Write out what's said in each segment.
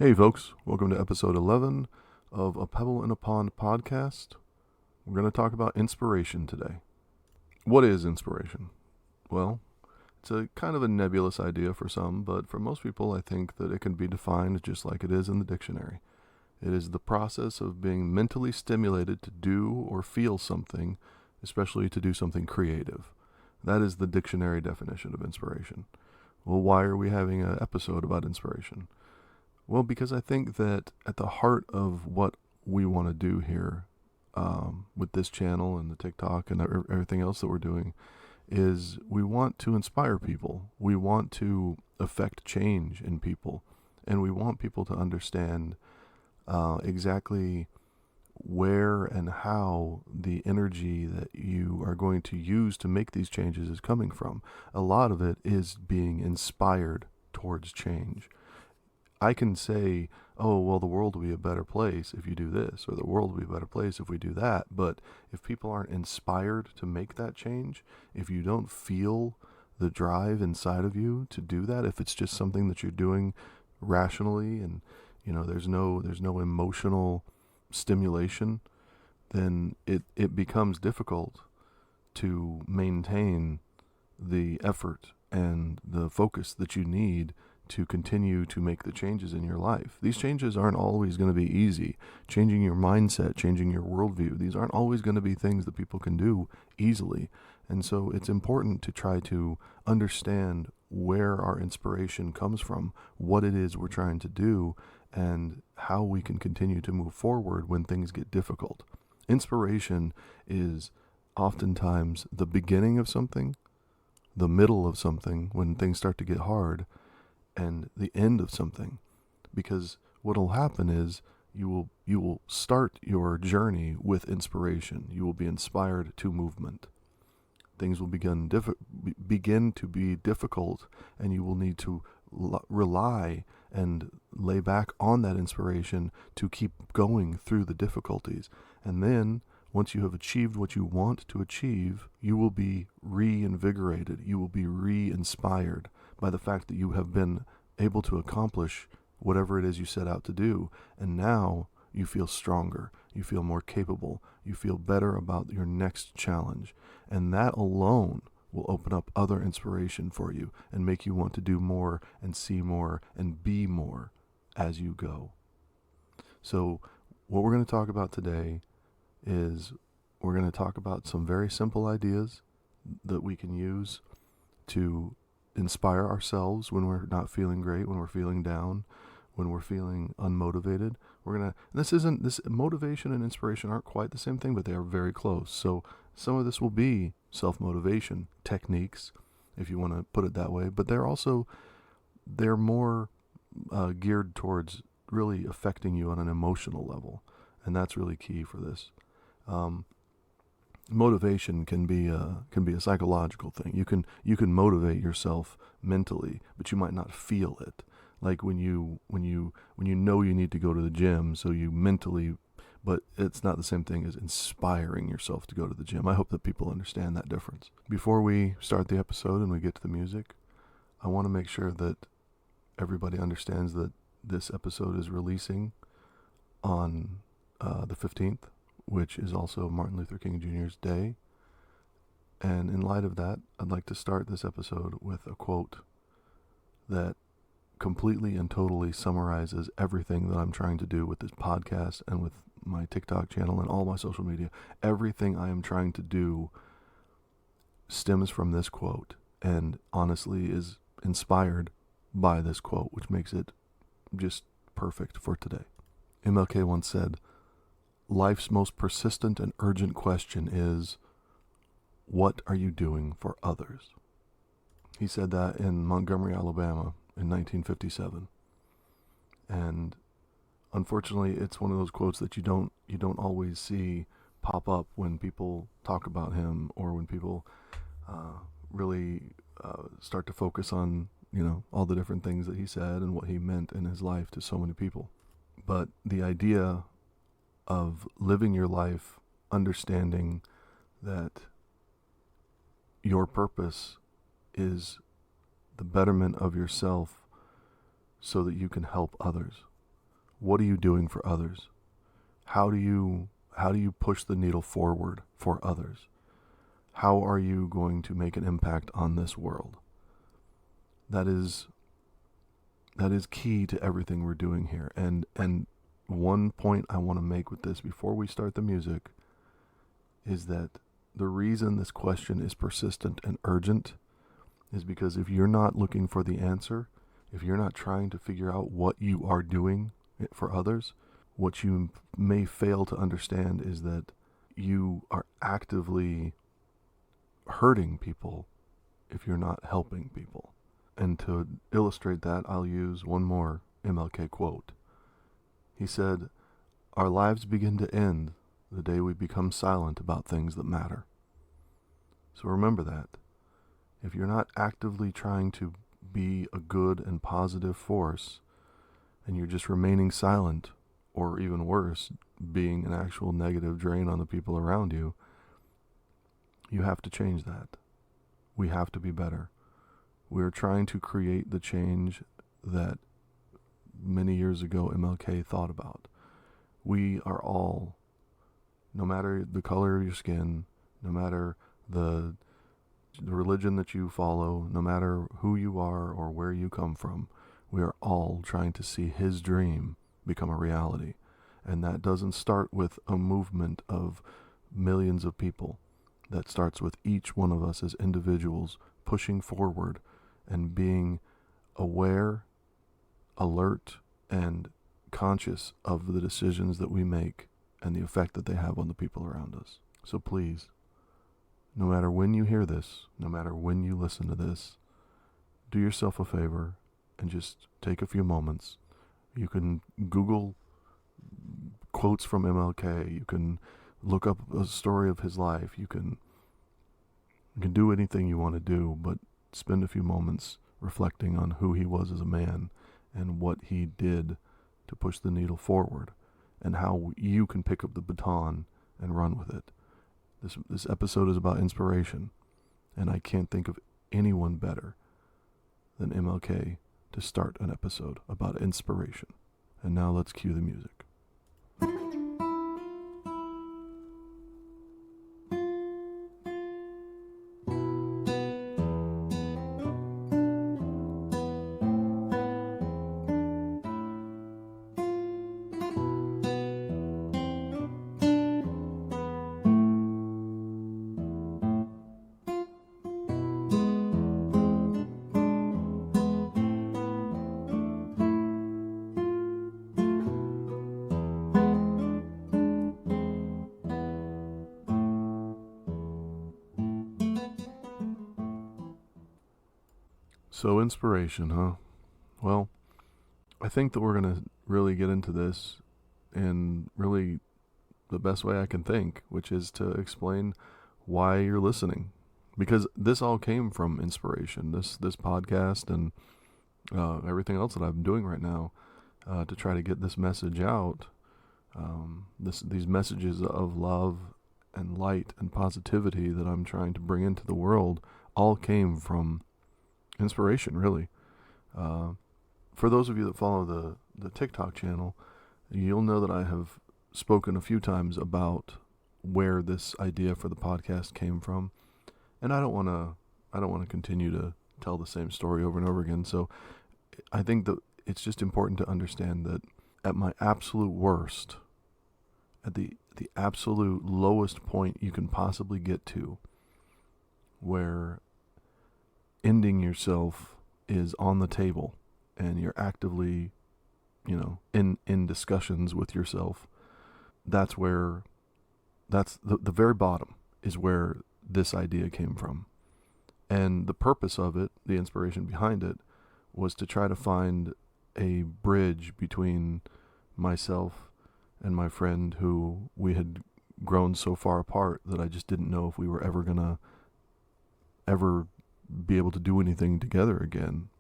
Hey folks, welcome to episode 11 of A Pebble in a Pond podcast. We're going to talk about inspiration today. What is inspiration? Well, it's a kind of a nebulous idea for some, but for most people I think that it can be defined just like it is in the dictionary. It is the process of being mentally stimulated to do or feel something, especially to do something creative. That is the dictionary definition of inspiration. Well, why are we having an episode about inspiration? Well, because I think that at the heart of what we want to do here with this channel and the TikTok and everything else that we're doing is we want to inspire people. We want to affect change in people. And we want people to understand exactly where and how the energy that you are going to use to make these changes is coming from. A lot of it is being inspired towards change. I can say, oh, well, the world will be a better place if you do this, or the world will be a better place if we do that. But if people aren't inspired to make that change, if you don't feel the drive inside of you to do that, if it's just something that you're doing rationally and, there's no emotional stimulation, then it becomes difficult to maintain the effort and the focus that you need to continue to make the changes in your life. These changes aren't always going to be easy. Changing your mindset, changing your worldview, these aren't always going to be things that people can do easily. And so it's important to try to understand where our inspiration comes from, what it is we're trying to do, and how we can continue to move forward when things get difficult. Inspiration is oftentimes the beginning of something, the middle of something when things start to get hard, and the end of something, because what will happen is you will start your journey with inspiration. You will be inspired to movement. Things will begin to be difficult, and you will need to rely and lay back on that inspiration to keep going through the difficulties. And then once you have achieved what you want to achieve, you will be reinvigorated. You will be re-inspired by the fact that you have been able to accomplish whatever it is you set out to do. And now you feel stronger. You feel more capable. You feel better about your next challenge. And that alone will open up other inspiration for you and make you want to do more and see more and be more as you go. So what we're going to talk about today is we're going to talk about some very simple ideas that we can use to inspire ourselves when we're not feeling great, when we're feeling down, when we're feeling unmotivated. This motivation and inspiration aren't quite the same thing, but they are very close. So some of this will be self-motivation techniques, if you want to put it that way, but they're more geared towards really affecting you on an emotional level. And that's really key for this. Motivation can be a psychological thing. You can motivate yourself mentally, but you might not feel it. Like when you know you need to go to the gym, so you mentally, but it's not the same thing as inspiring yourself to go to the gym. I hope that people understand that difference. Before we start the episode and we get to the music, I want to make sure that everybody understands that this episode is releasing on the 15th, which is also Martin Luther King Jr.'s day. And in light of that, I'd like to start this episode with a quote that completely and totally summarizes everything that I'm trying to do with this podcast and with my TikTok channel and all my social media. Everything I am trying to do stems from this quote and honestly is inspired by this quote, which makes it just perfect for today. MLK once said, "Life's most persistent and urgent question is, what are you doing for others?" He said that in Montgomery, Alabama in 1957. And unfortunately, it's one of those quotes that you don't always see pop up when people talk about him, or when people really start to focus on, all the different things that he said and what he meant in his life to so many people. But the idea of living your life understanding that your purpose is the betterment of yourself so that you can help others. what are you doing for others? How do you push the needle forward for others? How are you going to make an impact on this world? That is key to everything we're doing here. And one point I want to make with this before we start the music is that the reason this question is persistent and urgent is because if you're not looking for the answer, if you're not trying to figure out what you are doing for others, what you may fail to understand is that you are actively hurting people if you're not helping people. And to illustrate that, I'll use one more MLK quote. He said, "Our lives begin to end the day we become silent about things that matter." So remember that. If you're not actively trying to be a good and positive force, and you're just remaining silent, or even worse, being an actual negative drain on the people around you, you have to change that. We have to be better. We're trying to create the change that many years ago MLK thought about. We are all, no matter the color of your skin, no matter the religion that you follow, no matter who you are or where you come from, we are all trying to see his dream become a reality. And that doesn't start with a movement of millions of people. That starts with each one of us as individuals pushing forward and being aware, alert, and conscious of the decisions that we make and the effect that they have on the people around us. So please, no matter when you hear this, no matter when you listen to this, do yourself a favor and just take a few moments. You can Google quotes from MLK. You can look up a story of his life. You can do anything you want to do, but spend a few moments reflecting on who he was as a man and what he did to push the needle forward and how you can pick up the baton and run with it. This episode is about inspiration, and I can't think of anyone better than MLK to start an episode about inspiration. And now let's cue the music. So inspiration, huh? Well, I think that we're going to really get into this in really the best way I can think, which is to explain why you're listening. Because this all came from inspiration, this podcast and everything else that I'm doing right now to try to get this message out. These messages of love and light and positivity that I'm trying to bring into the world all came from inspiration, really. For those of you that follow the TikTok channel, you'll know that I have spoken a few times about where this idea for the podcast came from, and I don't want to continue to tell the same story over and over again. So I think that it's just important to understand that at my absolute worst, at the absolute lowest point you can possibly get to, where ending yourself is on the table and you're actively, in discussions with yourself, that's the very bottom is where this idea came from. And the purpose of it, the inspiration behind it, was to try to find a bridge between myself and my friend who we had grown so far apart that I just didn't know if we were ever gonna be able to do anything together again.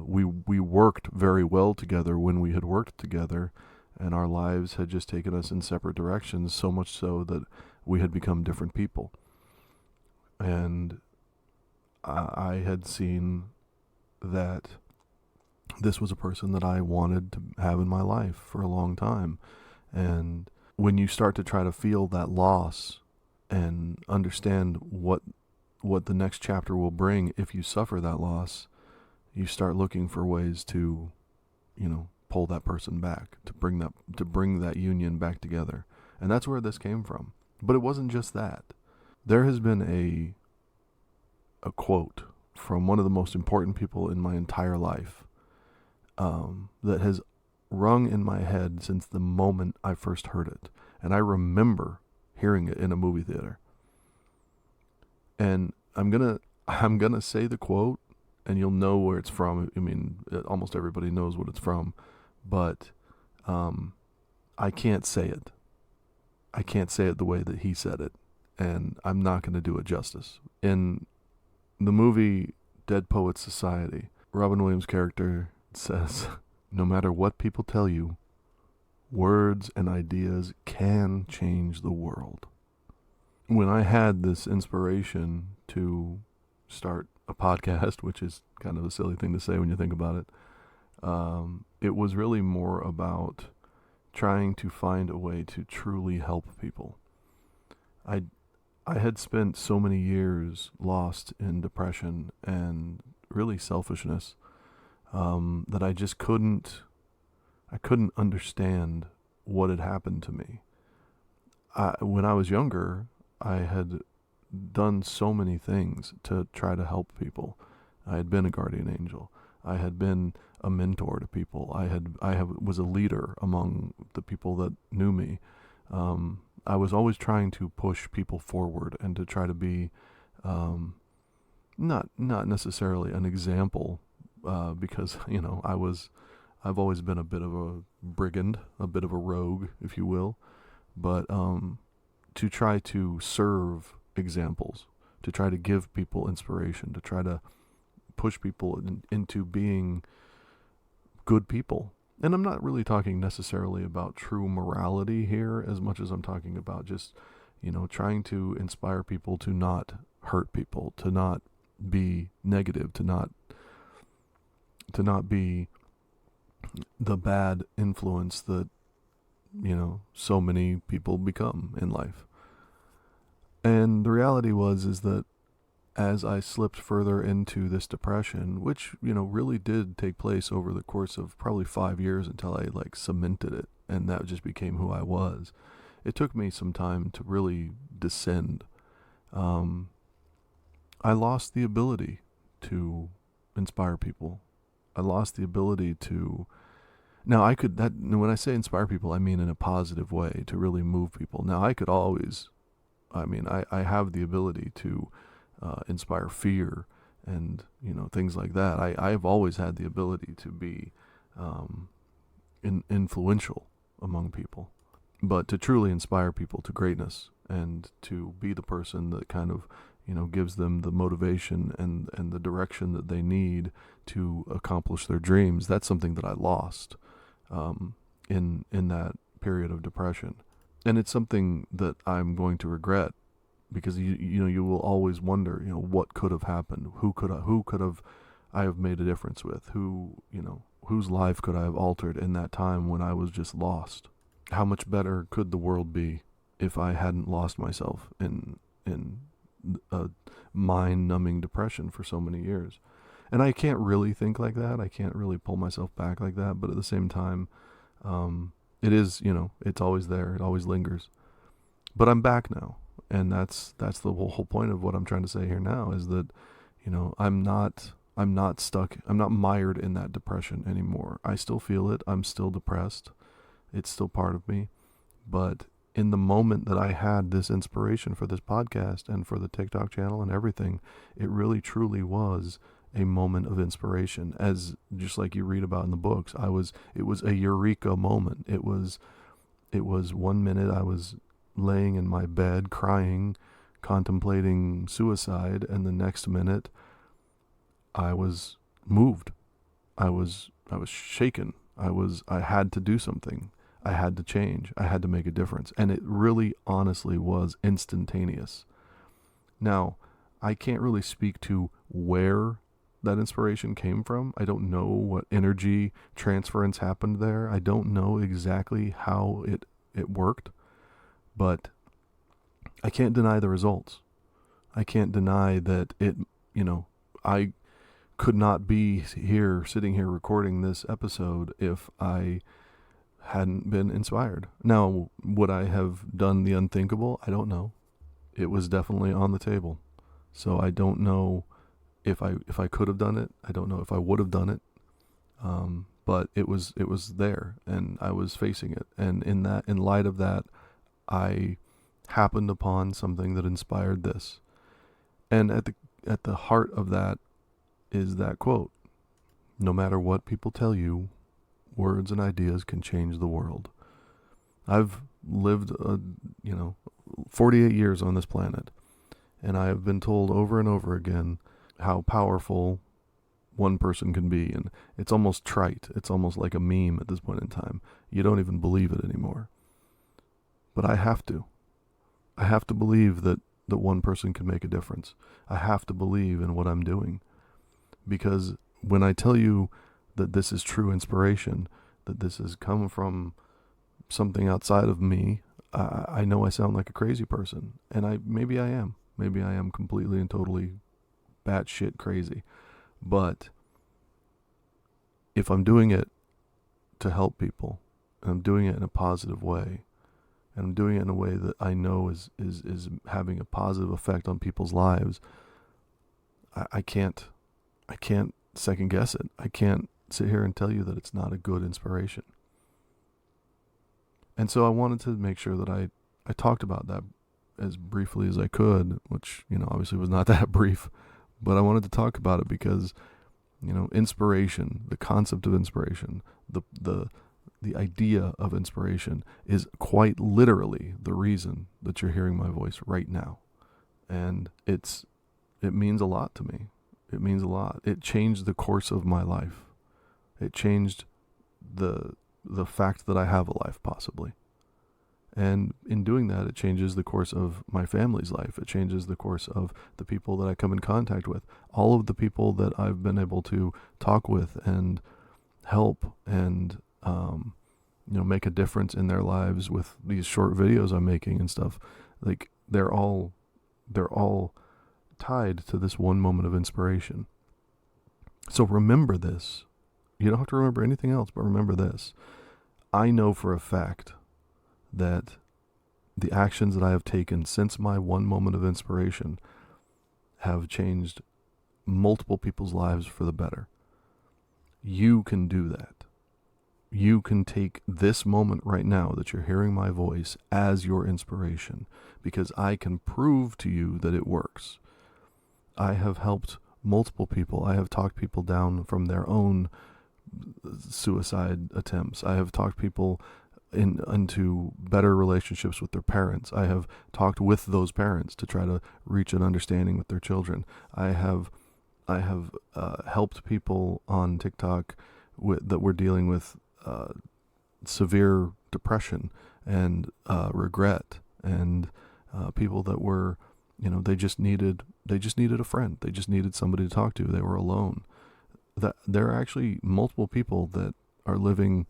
We worked very well together when we had worked together, and our lives had just taken us in separate directions, so much so that we had become different people. And I had seen that this was a person that I wanted to have in my life for a long time. And when you start to try to feel that loss and understand what the next chapter will bring if you suffer that loss, you start looking for ways to, pull that person back, to bring that union back together. And that's where this came from. But it wasn't just that. There has been a quote from one of the most important people in my entire life that has rung in my head since the moment I first heard it. And I remember hearing it in a movie theater. And I'm gonna say the quote, and you'll know where it's from. I mean, almost everybody knows what it's from, but I can't say it. I can't say it the way that he said it, and I'm not going to do it justice. In the movie Dead Poets Society, Robin Williams' character says, "No matter what people tell you, words and ideas can change the world." When I had this inspiration to start a podcast, which is kind of a silly thing to say when you think about it, it was really more about trying to find a way to truly help people. I had spent so many years lost in depression and really selfishness that I just couldn't understand what had happened to me. When I was younger, I had done so many things to try to help people. I had been a guardian angel. I had been a mentor to people. I was a leader among the people that knew me. I was always trying to push people forward and to try to be not necessarily an example, because I've always been a bit of a brigand, a bit of a rogue, if you will, but to try to serve examples, to try to give people inspiration, to try to push people into being good people. And I'm not really talking necessarily about true morality here as much as I'm talking about just, trying to inspire people to not hurt people, to not be negative, to not be the bad influence that, so many people become in life. And the reality is that as I slipped further into this depression, which, really did take place over the course of probably 5 years until I cemented it, and that just became who I was. It took me some time to really descend. I lost the ability to inspire people. I lost the ability to, now when I say inspire people, I mean in a positive way, to really move people. Now I could always, I have the ability to inspire fear and things like that. I've always had the ability to be influential among people, but to truly inspire people to greatness and to be the person that kind of gives them the motivation and the direction that they need to accomplish their dreams, that's something that I lost in that period of depression. And it's something that I'm going to regret, because you will always wonder, what could have happened? Who could I have made a difference with? Whose life could I have altered in that time when I was just lost? How much better could the world be if I hadn't lost myself in a mind-numbing depression for so many years? And I can't really think like that. I can't really pull myself back like that. But at the same time, it is, it's always there. It always lingers. But I'm back now. And that's the whole point of what I'm trying to say here now, is that, I'm not stuck. I'm not mired in that depression anymore. I still feel it. I'm still depressed. It's still part of me. But in the moment that I had this inspiration for this podcast and for the TikTok channel and everything, it really truly was a moment of inspiration, as just like you read about in the books. It was a eureka moment. It was 1 minute I was laying in my bed crying, contemplating suicide, and the next minute I was moved. I was shaken. I had to do something. I had to change. I had to make a difference. And it really honestly was instantaneous. Now, I can't really speak to where that inspiration came from. I don't know what energy transference happened there. I don't know exactly how it worked, but I can't deny the results. I can't deny that I could not be here, sitting here recording this episode if I hadn't been inspired. Now, would I have done the unthinkable? I don't know. It was definitely on the table. So I don't know if I could have done it. I don't know if I would have done it. But it was there, and I was facing it. And in light of that, I happened upon something that inspired this. And at the heart of that is that quote: "No matter what people tell you, words and ideas can change the world." I've lived 48 years on this planet, and I have been told over and over again how powerful one person can be, and it's almost trite. It's almost like a meme at this point in time. You don't even believe it anymore. But I have to. I have to believe that one person can make a difference. I have to believe in what I'm doing. Because when I tell you that this is true inspiration, that this has come from something outside of me, I know I sound like a crazy person. And maybe I am. Maybe I am completely and totally batshit crazy. But if I'm doing it to help people, and I'm doing it in a positive way, and I'm doing it in a way that I know is having a positive effect on people's lives, I can't second guess it. I can't sit here and tell you that it's not a good inspiration. And so I wanted to make sure that I talked about that as briefly as I could, which, obviously was not that brief, but I wanted to talk about it because, inspiration, the concept of inspiration, the idea of inspiration is quite literally the reason that you're hearing my voice right now. And it means a lot to me. It means a lot. It changed the course of my life. It changed the fact that I have a life, possibly. And in doing that, it changes the course of my family's life. It changes the course of the people that I come in contact with. All of the people that I've been able to talk with and help and make a difference in their lives with these short videos I'm making and stuff. Like, they're all tied to this one moment of inspiration. So remember this. You don't have to remember anything else, but remember this. I know for a fact that the actions that I have taken since my one moment of inspiration have changed multiple people's lives for the better. You can do that. You can take this moment right now that you're hearing my voice as your inspiration, because I can prove to you that it works. I have helped multiple people. I have talked people down from their own suicide attempts. I have talked people into better relationships with their parents. I have talked with those parents to try to reach an understanding with their children. I have helped people on TikTok that were dealing with severe depression and regret, and people that were, they just needed a friend. They just needed somebody to talk to. They were alone. That there are actually multiple people that are living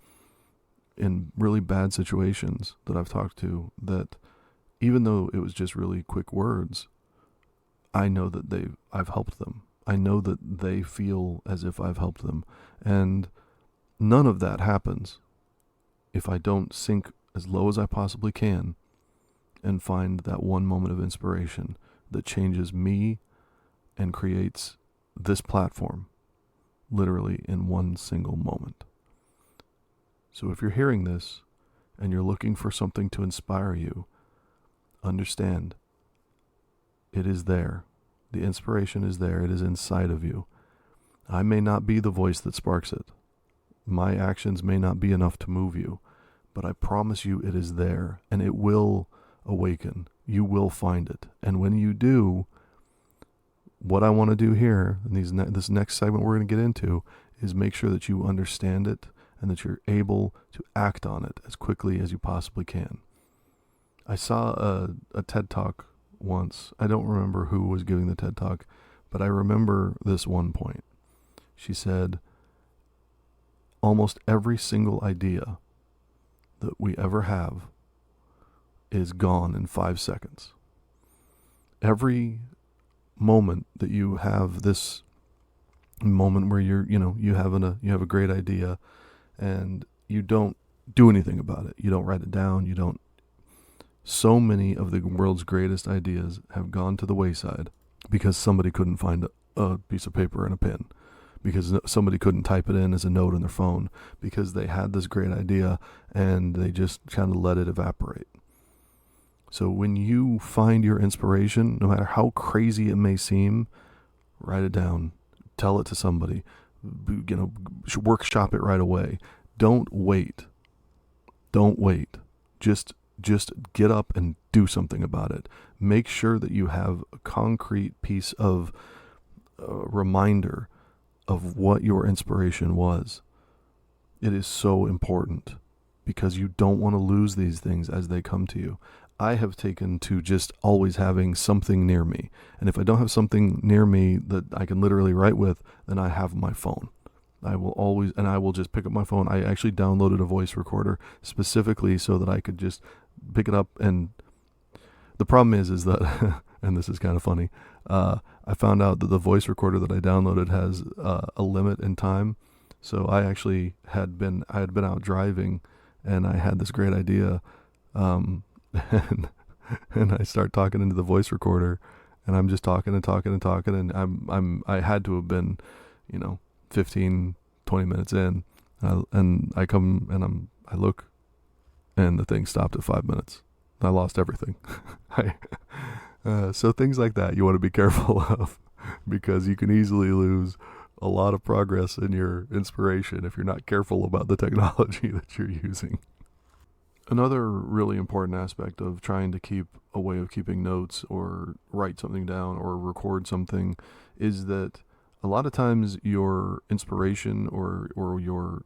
in really bad situations that I've talked to, that even though it was just really quick words, I know that I've helped them. I know that they feel as if I've helped them. And none of that happens if I don't sink as low as I possibly can and find that one moment of inspiration that changes me and creates this platform literally in one single moment. So if you're hearing this and you're looking for something to inspire you, understand it is there. The inspiration is there. It is inside of you. I may not be the voice that sparks it. My actions may not be enough to move you, but I promise you it is there, and it will awaken. You will find it. And when you do, what I want to do here, in this next segment we're going to get into, is make sure that you understand it and that you're able to act on it as quickly as you possibly can. I saw a TED Talk once. I don't remember who was giving the TED Talk, but I remember this one point. She said, almost every single idea that we ever have is gone in 5 seconds. Every moment that you have this moment where you have a great idea and you don't do anything about it. You don't write it down. So many of the world's greatest ideas have gone to the wayside because somebody couldn't find a piece of paper and a pen, because somebody couldn't type it in as a note on their phone, because they had this great idea and they just kind of let it evaporate. So when you find your inspiration, no matter how crazy it may seem, write it down, tell it to somebody, workshop it right away. Don't wait. Just get up and do something about it. Make sure that you have a concrete piece of reminder of what your inspiration was. It is so important because you don't want to lose these things as they come to you. I have taken to just always having something near me. And if I don't have something near me that I can literally write with, then I have my phone. I will just pick up my phone. I actually downloaded a voice recorder specifically so that I could just pick it up. And the problem is that, and this is kind of funny, I found out that the voice recorder that I downloaded has a limit in time. So I actually had been out driving and I had this great idea. And I start talking into the voice recorder and I'm just talking and I had to have been, 15, 20 minutes in, and I come and I look and the thing stopped at 5 minutes. I lost everything. So things like that you want to be careful of, because you can easily lose a lot of progress in your inspiration if you're not careful about the technology that you're using. Another really important aspect of trying to keep a way of keeping notes or write something down or record something is that a lot of times your inspiration or your,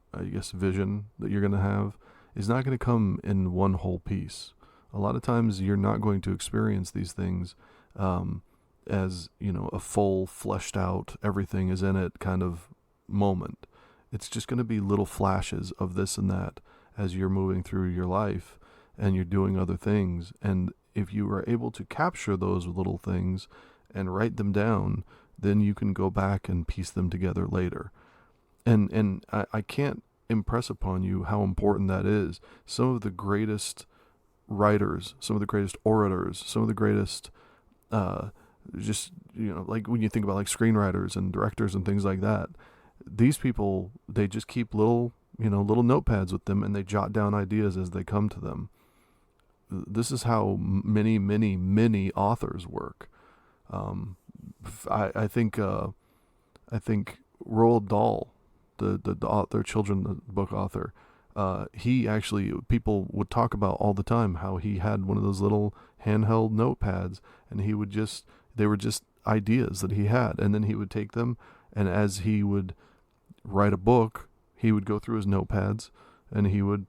vision that you're going to have is not going to come in one whole piece. A lot of times you're not going to experience these things as, a full, fleshed out, everything is in it kind of moment. It's just going to be little flashes of this and that as you're moving through your life and you're doing other things. And if you are able to capture those little things and write them down, then you can go back and piece them together later. And I can't impress upon you how important that is. Some of the greatest writers, some of the greatest orators, some of the greatest, like when you think about like screenwriters and directors and things like that, these people, they just keep little notepads with them and they jot down ideas as they come to them. This is how many authors work. I think Roald Dahl, the children's book author, he actually, people would talk about all the time how he had one of those little handheld notepads, and they were just ideas that he had, and then he would take them, and as he would write a book, he would go through his notepads and he would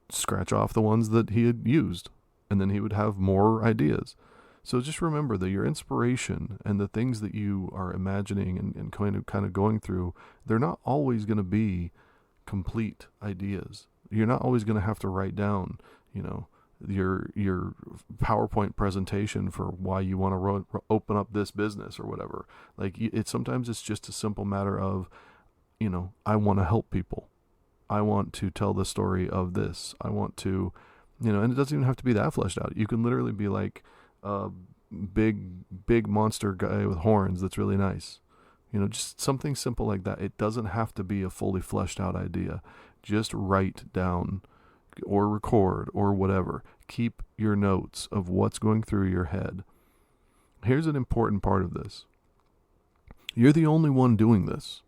scratch off the ones that he had used, and then he would have more ideas. So just remember that your inspiration and the things that you are imagining and kind of going through, they're not always going to be complete ideas. You're not always going to have to write down, your PowerPoint presentation for why you want to open up this business or whatever. Like sometimes it's just a simple matter of, I want to help people. I want to tell the story of this. I want to, and it doesn't even have to be that fleshed out. You can literally be like a big monster guy with horns that's really nice. Just something simple like that. It doesn't have to be a fully fleshed out idea. Just write down or record or whatever. Keep your notes of what's going through your head. Here's an important part of this. You're the only one doing this.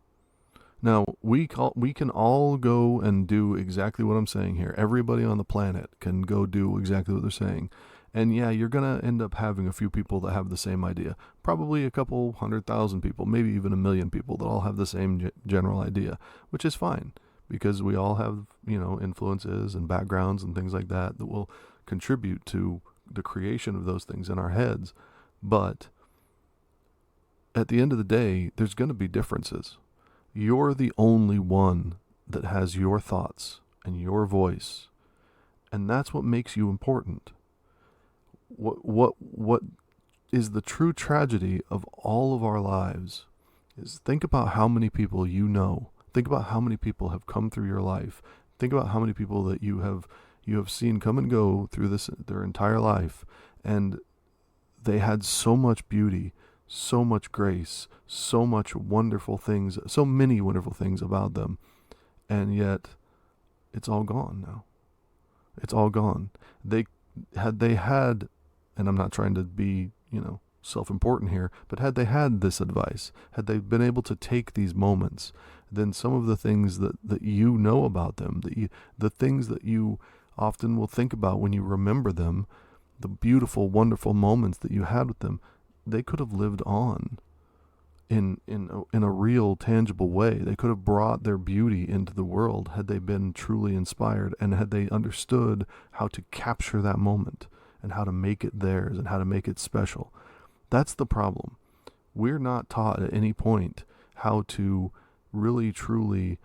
Now, we can all go and do exactly what I'm saying here. Everybody on the planet can go do exactly what they're saying. And yeah, you're going to end up having a few people that have the same idea. Probably a couple 100,000 people, maybe even 1 million people that all have the same general idea, which is fine because we all have, influences and backgrounds and things like that will contribute to the creation of those things in our heads. But at the end of the day, there's going to be differences. You're the only one that has your thoughts and your voice, and that's what makes you important. What is the true tragedy of all of our lives is think about how many people you know. Think about how many people have come through your life. Think about how many people that you have seen come and go through this their entire life, and they had so much beauty, so much grace, so much wonderful things, so many wonderful things about them, and yet it's all gone now. It's all gone. They had, and I'm not trying to be, self-important here, but had they had this advice, had they been able to take these moments, then some of the things that you know about them, the things that you often will think about when you remember them, the beautiful, wonderful moments that you had with them, they could have lived on in a real, tangible way. They could have brought their beauty into the world had they been truly inspired and had they understood how to capture that moment and how to make it theirs and how to make it special. That's the problem. We're not taught at any point how to really, truly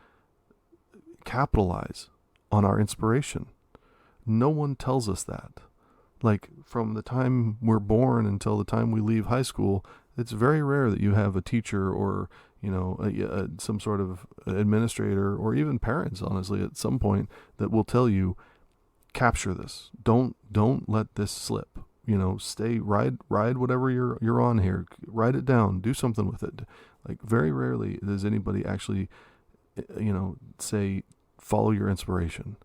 capitalize on our inspiration. No one tells us that. Like, from the time we're born until the time we leave high school, it's very rare that you have a teacher or, some sort of administrator or even parents, honestly, at some point that will tell you, capture this. Don't let this slip. Stay, ride whatever you're on here. Write it down. Do something with it. Like, very rarely does anybody actually, say, follow your inspiration.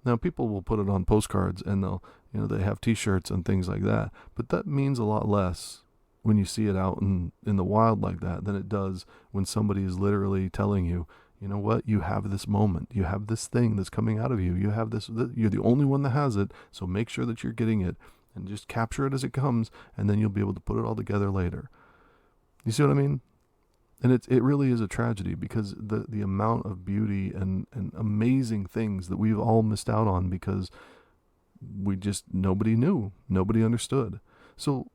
Now, people will put it on postcards and they have T-shirts and things like that. But that means a lot less when you see it out in the wild like that than it does when somebody is literally telling you, you know what, you have this moment, you have this thing that's coming out of you, you have this, you're the only one that has it, so make sure that you're getting it and just capture it as it comes, and then you'll be able to put it all together later. You see what I mean? And it really is a tragedy because the amount of beauty and amazing things that we've all missed out on because nobody knew, nobody understood. So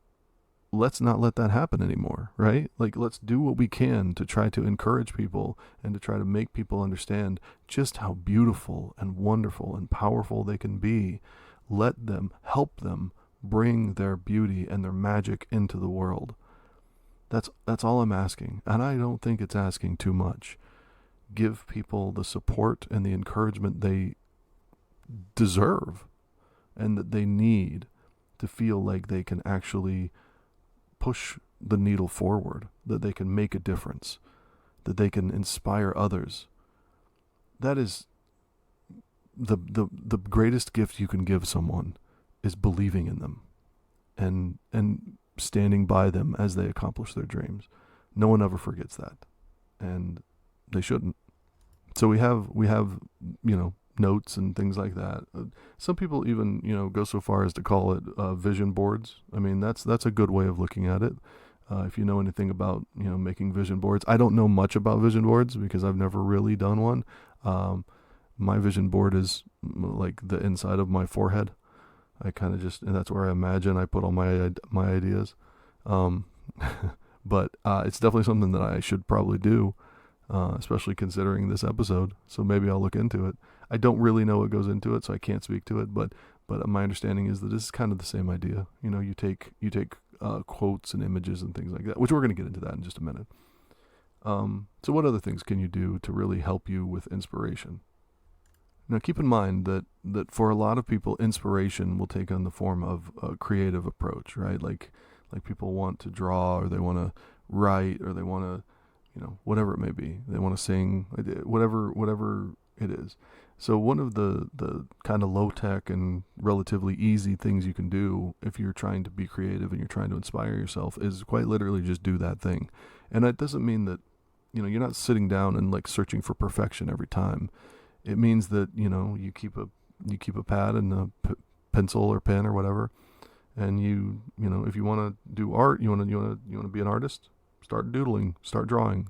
let's not let that happen anymore, right? Like, let's do what we can to try to encourage people and to try to make people understand just how beautiful and wonderful and powerful they can be. Help them bring their beauty and their magic into the world. That's all I'm asking, and I don't think it's asking too much. Give people the support and the encouragement they deserve and that they need to feel like they can actually push the needle forward, that they can make a difference, that they can inspire others. That is the greatest gift you can give someone, is believing in them and standing by them as they accomplish their dreams. No one ever forgets that, and they shouldn't. So we have notes and things like that. Some people even go so far as to call it vision boards. I mean, that's a good way of looking at it. If you know anything about making vision boards, I don't know much about vision boards because I've never really done one. My vision board is like the inside of my forehead. I kind of and that's where I imagine I put all my ideas. But it's definitely something that I should probably do, especially considering this episode. So maybe I'll look into it. I don't really know what goes into it, so I can't speak to it. But my understanding is that this is kind of the same idea. You take quotes and images and things like that, which we're going to get into that in just a minute. So what other things can you do to really help you with inspiration? Now, keep in mind that for a lot of people, inspiration will take on the form of a creative approach, right? Like people want to draw, or they want to write, or they want to, whatever it may be. They want to sing, whatever it is. So one of the kind of low-tech and relatively easy things you can do if you're trying to be creative and you're trying to inspire yourself is quite literally just do that thing. And that doesn't mean that, you're not sitting down and like searching for perfection every time. It means that, you keep a pad and a pencil or pen or whatever, and if you want to do art, you want to be an artist, start doodling, start drawing.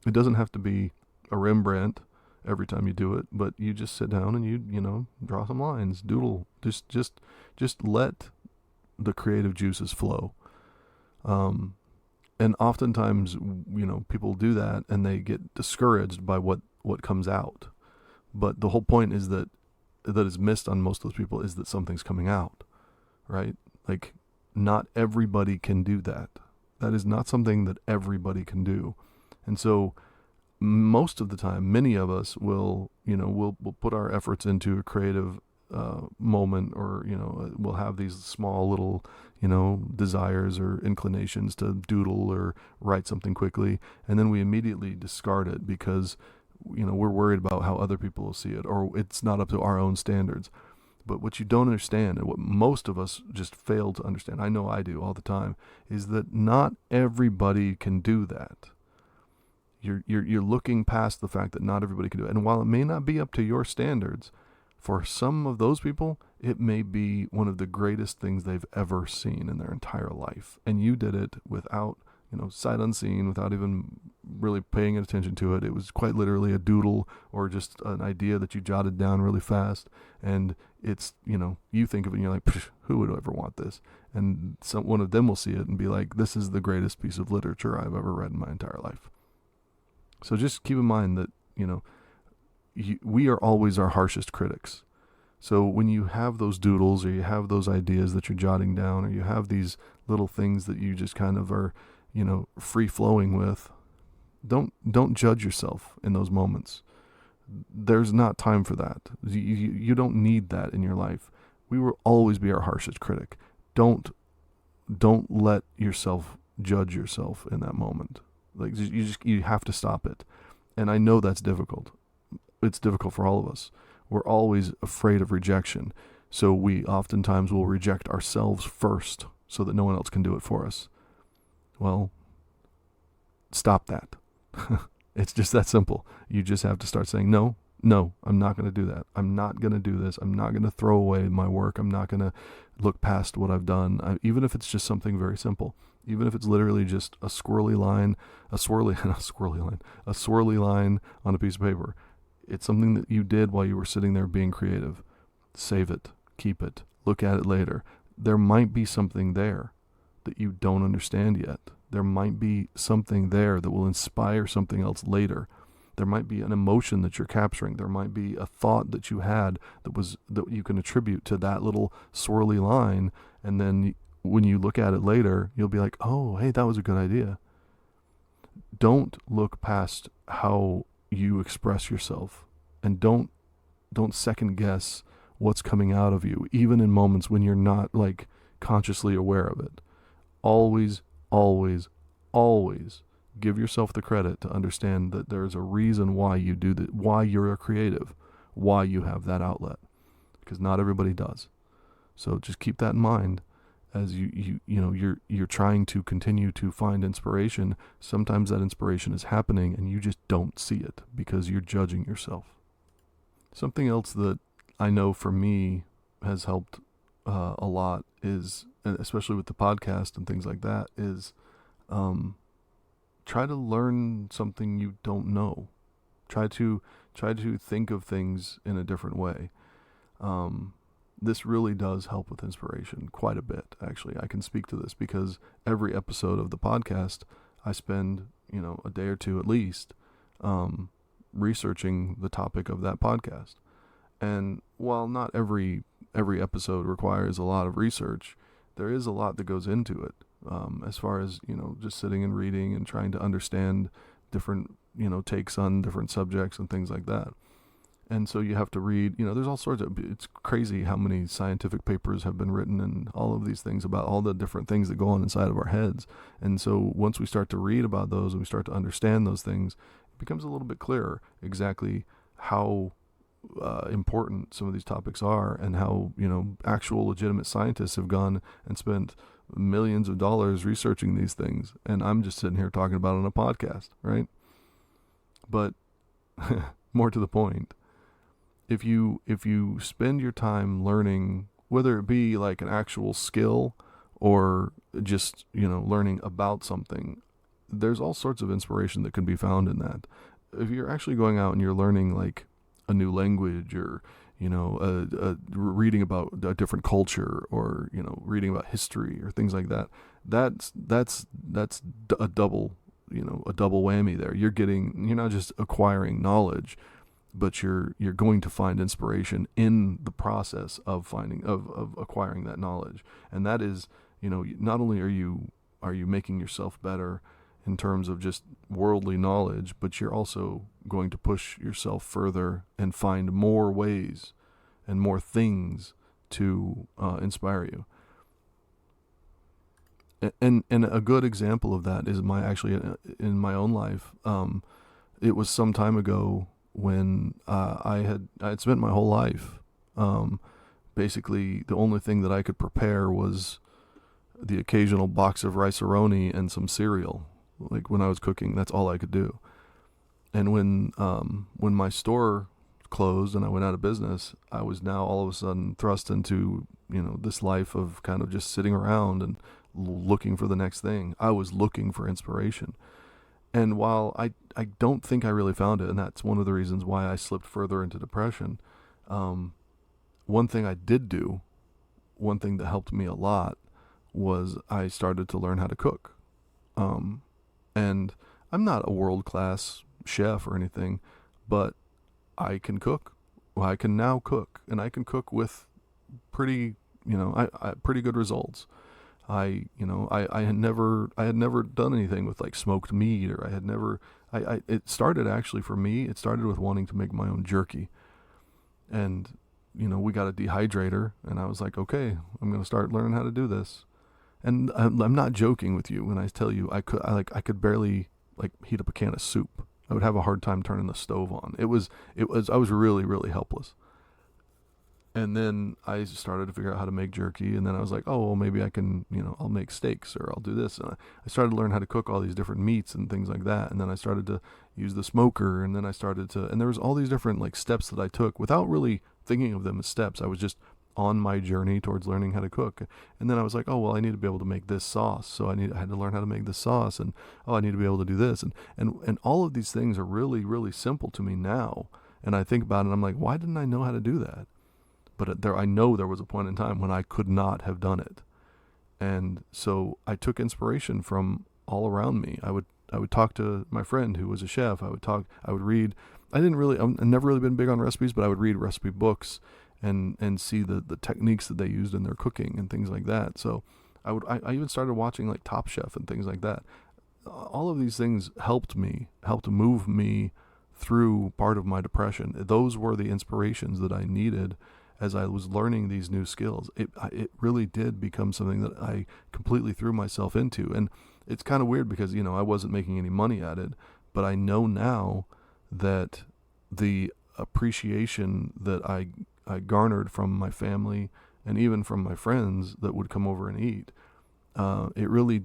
It doesn't have to be a Rembrandt every time you do it, but you just sit down and you draw some lines, doodle, just let the creative juices flow. And oftentimes, people do that and they get discouraged by what comes out. But the whole point is that is missed on most of those people is that something's coming out, right? Like, not everybody can do that. That is not something that everybody can do. And so most of the time, many of us will put our efforts into a creative moment, or, we'll have these small little, desires or inclinations to doodle or write something quickly. And then we immediately discard it because, we're worried about how other people will see it, or it's not up to our own standards. But what you don't understand, and what most of us just fail to understand, I know I do all the time, is that not everybody can do that. You're looking past the fact that not everybody can do it. And while it may not be up to your standards, for some of those people, it may be one of the greatest things they've ever seen in their entire life. And you did it without, sight unseen, without even really paying attention to it. It was quite literally a doodle or just an idea that you jotted down really fast. And it's, you think of it and you're like, who would ever want this? And one of them will see it and be like, this is the greatest piece of literature I've ever read in my entire life. So just keep in mind that, we are always our harshest critics. So when you have those doodles, or you have those ideas that you're jotting down, or you have these little things that you just kind of are, free flowing with, don't judge yourself in those moments. There's not time for that. You don't need that in your life. We will always be our harshest critic. Don't let yourself judge yourself in that moment. Like, you have to stop it. And I know that's difficult. It's difficult for all of us. We're always afraid of rejection. So we oftentimes will reject ourselves first so that no one else can do it for us. Well, stop that. It's just that simple. You just have to start saying, no, I'm not going to do that. I'm not going to do this. I'm not going to throw away my work. I'm not going to look past what I've done, even if it's just something very simple. Even if it's literally just a swirly line on a piece of paper. It's something that you did while you were sitting there being creative. Save it, keep it, look at it later. There might be something there that you don't understand yet. There might be something there that will inspire something else later. There might be an emotion that you're capturing. There might be a thought that you had that you can attribute to that little swirly line, and then when you look at it later, you'll be like, oh, hey, that was a good idea. Don't look past how you express yourself, and don't second guess what's coming out of you, even in moments when you're not like consciously aware of it. Always, always, always give yourself the credit to understand that there's a reason why you do that, why you're a creative, why you have that outlet, because not everybody does. So just keep that in mind as you're trying to continue to find inspiration. Sometimes that inspiration is happening and you just don't see it because you're judging yourself. Something else that I know for me has helped a lot is, especially with the podcast and things like that, is try to learn something you don't know. Try to think of things in a different way. This really does help with inspiration quite a bit, actually. I can speak to this because every episode of the podcast, I spend, a day or two at least, researching the topic of that podcast. And while not every episode requires a lot of research, there is a lot that goes into it, as far as, just sitting and reading and trying to understand different, takes on different subjects and things like that. And so you have to read, there's all sorts of, it's crazy how many scientific papers have been written and all of these things about all the different things that go on inside of our heads. And so once we start to read about those and we start to understand those things, it becomes a little bit clearer exactly how important some of these topics are, and how, actual legitimate scientists have gone and spent millions of dollars researching these things. And I'm just sitting here talking about it on a podcast, right? But more to the point, if you spend your time learning, whether it be like an actual skill or just, learning about something, there's all sorts of inspiration that can be found in that. If you're actually going out and you're learning like a new language, or, reading about a different culture, or reading about history or things like that. That's a double a double whammy there. You're not just acquiring knowledge, but you're going to find inspiration in the process of acquiring that knowledge. And that is, not only are you making yourself better in terms of just worldly knowledge, but you're also going to push yourself further and find more ways and more things to inspire you. And a good example of that is in my own life. It was some time ago when I had spent my whole life, basically the only thing that I could prepare was the occasional box of rice-a-roni and some cereal. Like when I was cooking, that's all I could do. And when my store closed and I went out of business, I was now all of a sudden thrust into this life of kind of just sitting around and looking for the next thing. I was looking for inspiration. And while I don't think I really found it, and that's one of the reasons why I slipped further into depression, one thing I did do, one thing that helped me a lot, was I started to learn how to cook. And I'm not a world-class chef or anything, but I can cook. Well, I can now cook, and I can cook with pretty good results. I had never done anything with like smoked meat, or it started actually for me, it started with wanting to make my own jerky. And, we got a dehydrator, and I was like, okay, I'm going to start learning how to do this. And I'm not joking with you when I tell you I could barely like heat up a can of soup. I would have a hard time turning the stove on. I was really, really helpless. And then I started to figure out how to make jerky, and then I was like, oh, well, maybe I can, I'll make steaks, or I'll do this. And I started to learn how to cook all these different meats and things like that. And then I started to use the smoker, and then and there was all these different like steps that I took without really thinking of them as steps. I was just on my journey towards learning how to cook. And then I was like, oh, well, I need to be able to make this sauce. So I had to learn how to make this sauce, and I need to be able to do this. And all of these things are really, really simple to me now. And I think about it, and I'm like, why didn't I know how to do that? But I know there was a point in time when I could not have done it. And so I took inspiration from all around me. I would talk to my friend who was a chef. I would read. I've never really been big on recipes, but I would read recipe books and see the techniques that they used in their cooking and things like that. So I even started watching like Top Chef and things like that. All of these things helped move me through part of my depression. Those were the inspirations that I needed as I was learning these new skills. It really did become something that I completely threw myself into. And it's kind of weird because, I wasn't making any money at it, but I know now that the appreciation that I garnered from my family and even from my friends that would come over and eat, it really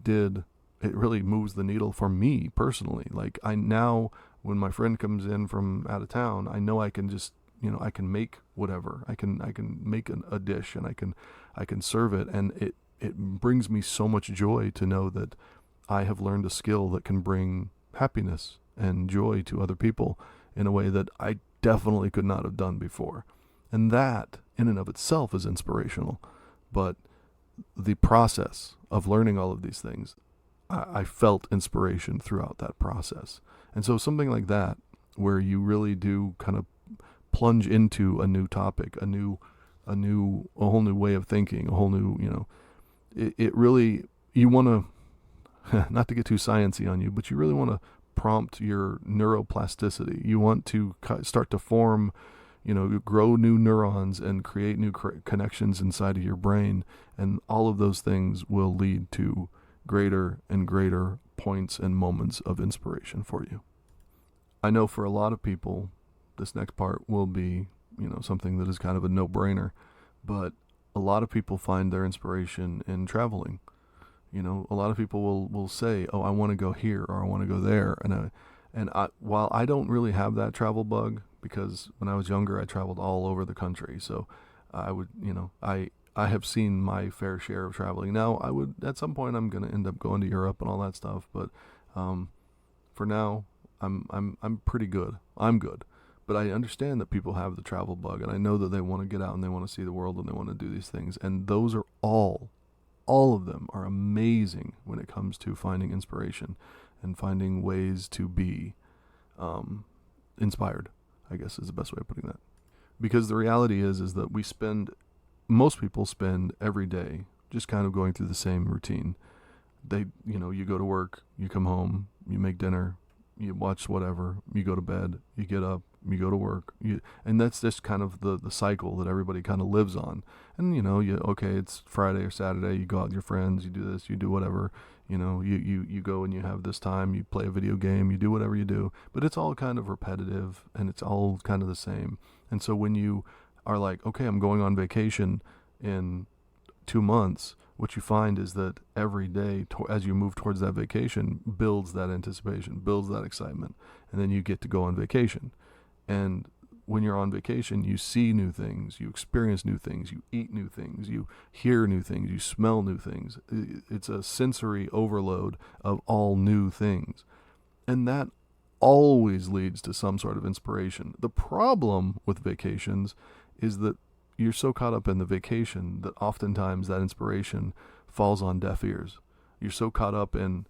moves the needle for me personally. Like when my friend comes in from out of town, I know I can just, I can make whatever. I can make a dish, and I can serve it, and it brings me so much joy to know that I have learned a skill that can bring happiness and joy to other people in a way that I definitely could not have done before. And that in and of itself is inspirational. But the process of learning all of these things, I felt inspiration throughout that process. And so something like that, where you really do kind of plunge into a new topic, a whole new way of thinking, a whole new, it really, you want to, not to get too sciencey on you, but you really want to prompt your neuroplasticity. You want to start to form, grow new neurons and create new connections inside of your brain. And all of those things will lead to greater and greater points and moments of inspiration for you. I know for a lot of people, this next part will be, something that is kind of a no-brainer, but a lot of people find their inspiration in traveling. A lot of people will say, oh, I want to go here, or I want to go there. And while I don't really have that travel bug, because when I was younger, I traveled all over the country. So I would, I have seen my fair share of traveling. Now at some point I'm going to end up going to Europe and all that stuff. But, for now, I'm pretty good. I'm good. But I understand that people have the travel bug, and I know that they want to get out and they want to see the world and they want to do these things. And those are all of them are amazing when it comes to finding inspiration and finding ways to be inspired, I guess is the best way of putting that. Because the reality is that most people spend every day just kind of going through the same routine. You go to work, you come home, you make dinner, you watch whatever, you go to bed, you get up, you go to work, and that's just kind of the cycle that everybody kind of lives on. And it's Friday or Saturday, you go out with your friends, you do this, you do whatever, you go and you have this time, you play a video game, you do whatever you do, but it's all kind of repetitive and it's all kind of the same. And so when you are like, okay, I'm going on vacation in 2 months, what you find is that every day as you move towards that vacation builds that anticipation, builds that excitement, and then you get to go on vacation. And when you're on vacation, you see new things, you experience new things, you eat new things, you hear new things, you smell new things. It's a sensory overload of all new things. And that always leads to some sort of inspiration. The problem with vacations is that you're so caught up in the vacation that oftentimes that inspiration falls on deaf ears. You're so caught up in,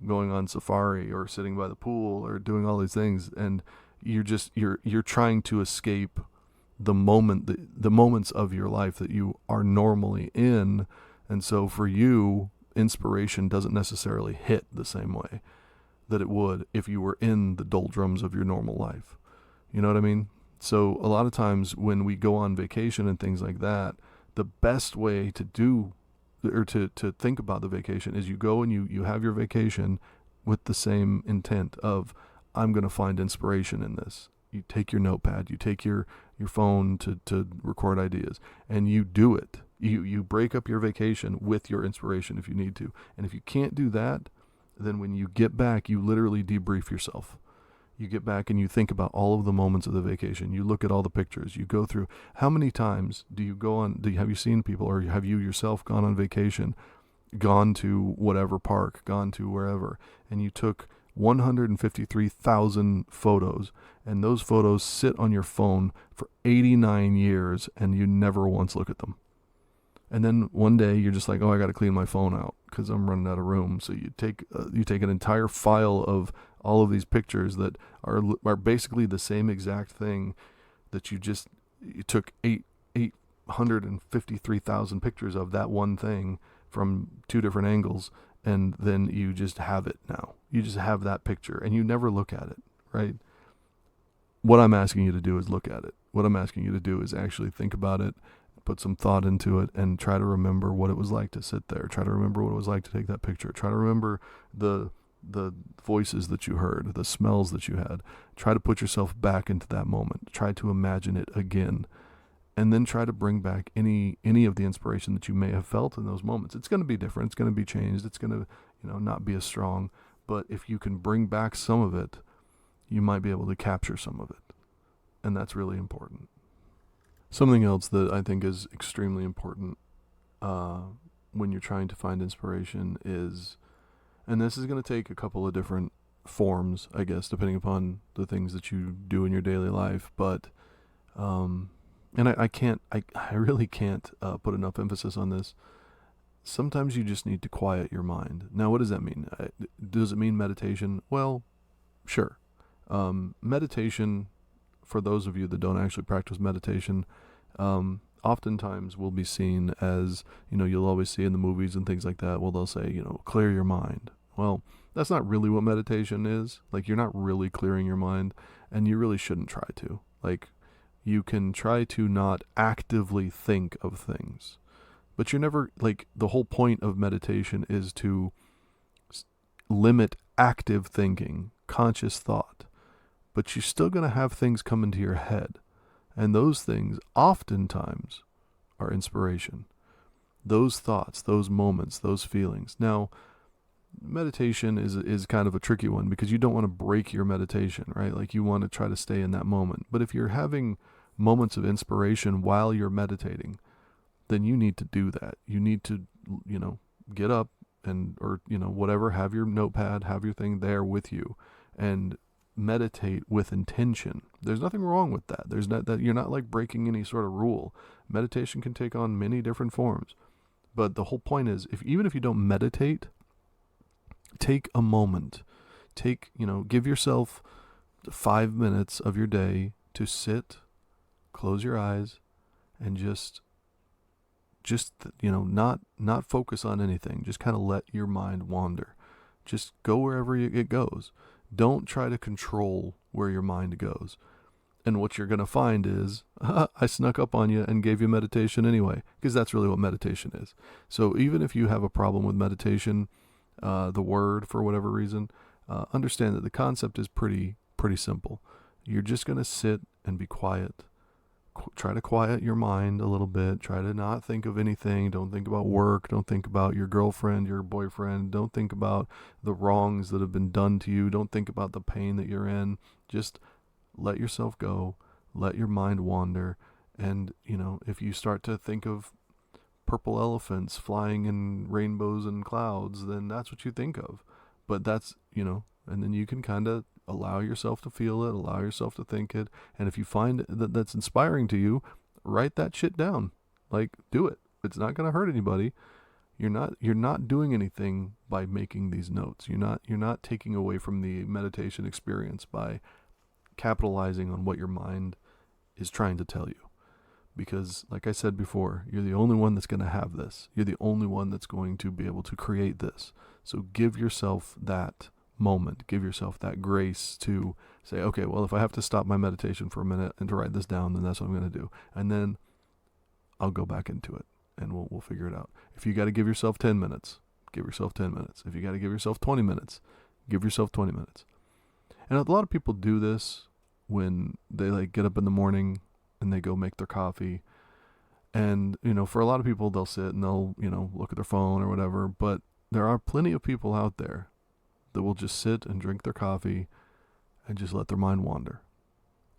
going on safari or sitting by the pool or doing all these things, and you're trying to escape the moments of your life that you are normally in. And so for you, inspiration doesn't necessarily hit the same way that it would if you were in the doldrums of your normal life. You know what I mean? So a lot of times when we go on vacation and things like that, the best way to do or to think about the vacation is you go and you have your vacation with the same intent of, I'm going to find inspiration in this. You take your notepad, you take your phone to record ideas, and you do it. You break up your vacation with your inspiration if you need to. And if you can't do that, then when you get back, you literally debrief yourself. You get back and you think about all of the moments of the vacation. You look at all the pictures. You go through, how many times have you seen people, or have you yourself gone on vacation, gone to whatever park, gone to wherever, and you took 153,000 photos, and those photos sit on your phone for 89 years and you never once look at them. And then one day you're just like, oh, I got to clean my phone out because I'm running out of room. So you take an entire file of all of these pictures that are basically the same exact thing that you took 853,000 pictures of that one thing from 2 different angles, and then you just have it now. You just have that picture and you never look at it, right? What I'm asking you to do is look at it. What I'm asking you to do is actually think about it, put some thought into it, and try to remember what it was like to sit there. Try to remember what it was like to take that picture. Try to remember the voices that you heard, the smells that you had. Try to put yourself back into that moment. Try to imagine it again. And then try to bring back any of the inspiration that you may have felt in those moments. It's going to be different. It's going to be changed. It's going to, not be as strong. But if you can bring back some of it, you might be able to capture some of it. And that's really important. Something else that I think is extremely important when you're trying to find inspiration is, and this is going to take a couple of different forms, I guess, depending upon the things that you do in your daily life, but and I really can't put enough emphasis on this. Sometimes you just need to quiet your mind. Now, what does that mean? Does it mean meditation? Well, sure. Meditation, for those of you that don't actually practice meditation, oftentimes will be seen as, you'll always see in the movies and things like that, well, they'll say, clear your mind. Well, that's not really what meditation is. Like, you're not really clearing your mind, and you really shouldn't try to. Like, you can try to not actively think of things, but you're never, the whole point of meditation is to limit active thinking, conscious thought, but you're still going to have things come into your head, and those things oftentimes are inspiration. Those thoughts, those moments, those feelings. Now, meditation is kind of a tricky one because you don't want to break your meditation, right? Like, you want to try to stay in that moment. But if you're having moments of inspiration while you're meditating, then you need to do that. You need to, get up or whatever, have your notepad, have your thing there with you, and meditate with intention. There's nothing wrong with that. There's not that you're not like breaking any sort of rule. Meditation can take on many different forms. But the whole point is, even if you don't meditate, take a moment. Give yourself 5 minutes of your day to sit, close your eyes, and just not focus on anything. Just kind of let your mind wander. Just go wherever it goes. Don't try to control where your mind goes. And what you're going to find is, I snuck up on you and gave you meditation anyway, because that's really what meditation is. So even if you have a problem with meditation, the word for whatever reason, understand that the concept is pretty simple. You're just going to sit and be quiet. Try to quiet your mind a little bit. Try to not think of anything. Don't think about work. Don't think about your girlfriend, your boyfriend. Don't think about the wrongs that have been done to you. Don't think about the pain that you're in. Just let yourself go. Let your mind wander. And, if you start to think of purple elephants flying in rainbows and clouds, then that's what you think of. But that's, and then you can kind of allow yourself to feel it, allow yourself to think it. And if you find that that's inspiring to you, write that shit down. Like, do it. It's not going to hurt anybody. You're not doing anything by making these notes. You're not taking away from the meditation experience by capitalizing on what your mind is trying to tell you. Because, like I said before, you're the only one that's going to have this. You're the only one that's going to be able to create this. So give yourself that moment. Give yourself that grace to say, okay, well, if I have to stop my meditation for a minute and to write this down, then that's what I'm going to do. And then I'll go back into it and we'll figure it out. If you got to give yourself 10 minutes, give yourself 10 minutes. If you got to give yourself 20 minutes, give yourself 20 minutes. And a lot of people do this when they get up in the morning and they go make their coffee. And, for a lot of people, they'll sit and they'll, look at their phone or whatever. But there are plenty of people out there that will just sit and drink their coffee and just let their mind wander.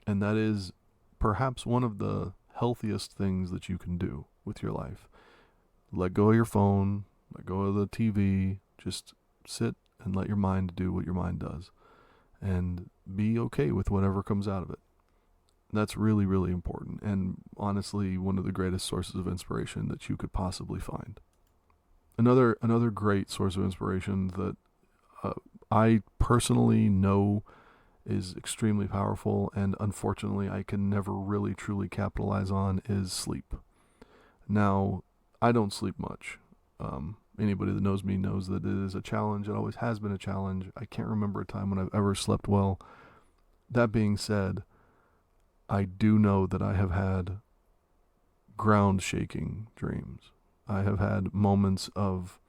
And that is perhaps one of the healthiest things that you can do with your life. Let go of your phone, let go of the TV, just sit and let your mind do what your mind does. And be okay with whatever comes out of it. That's really, really important. And honestly, one of the greatest sources of inspiration that you could possibly find. Another great source of inspiration that I personally know is extremely powerful, and unfortunately I can never really truly capitalize on, is sleep. Now, I don't sleep much. Anybody that knows me knows that it is a challenge. It always has been a challenge. I can't remember a time when I've ever slept well. That being said, I do know that I have had ground-shaking dreams. I have had moments of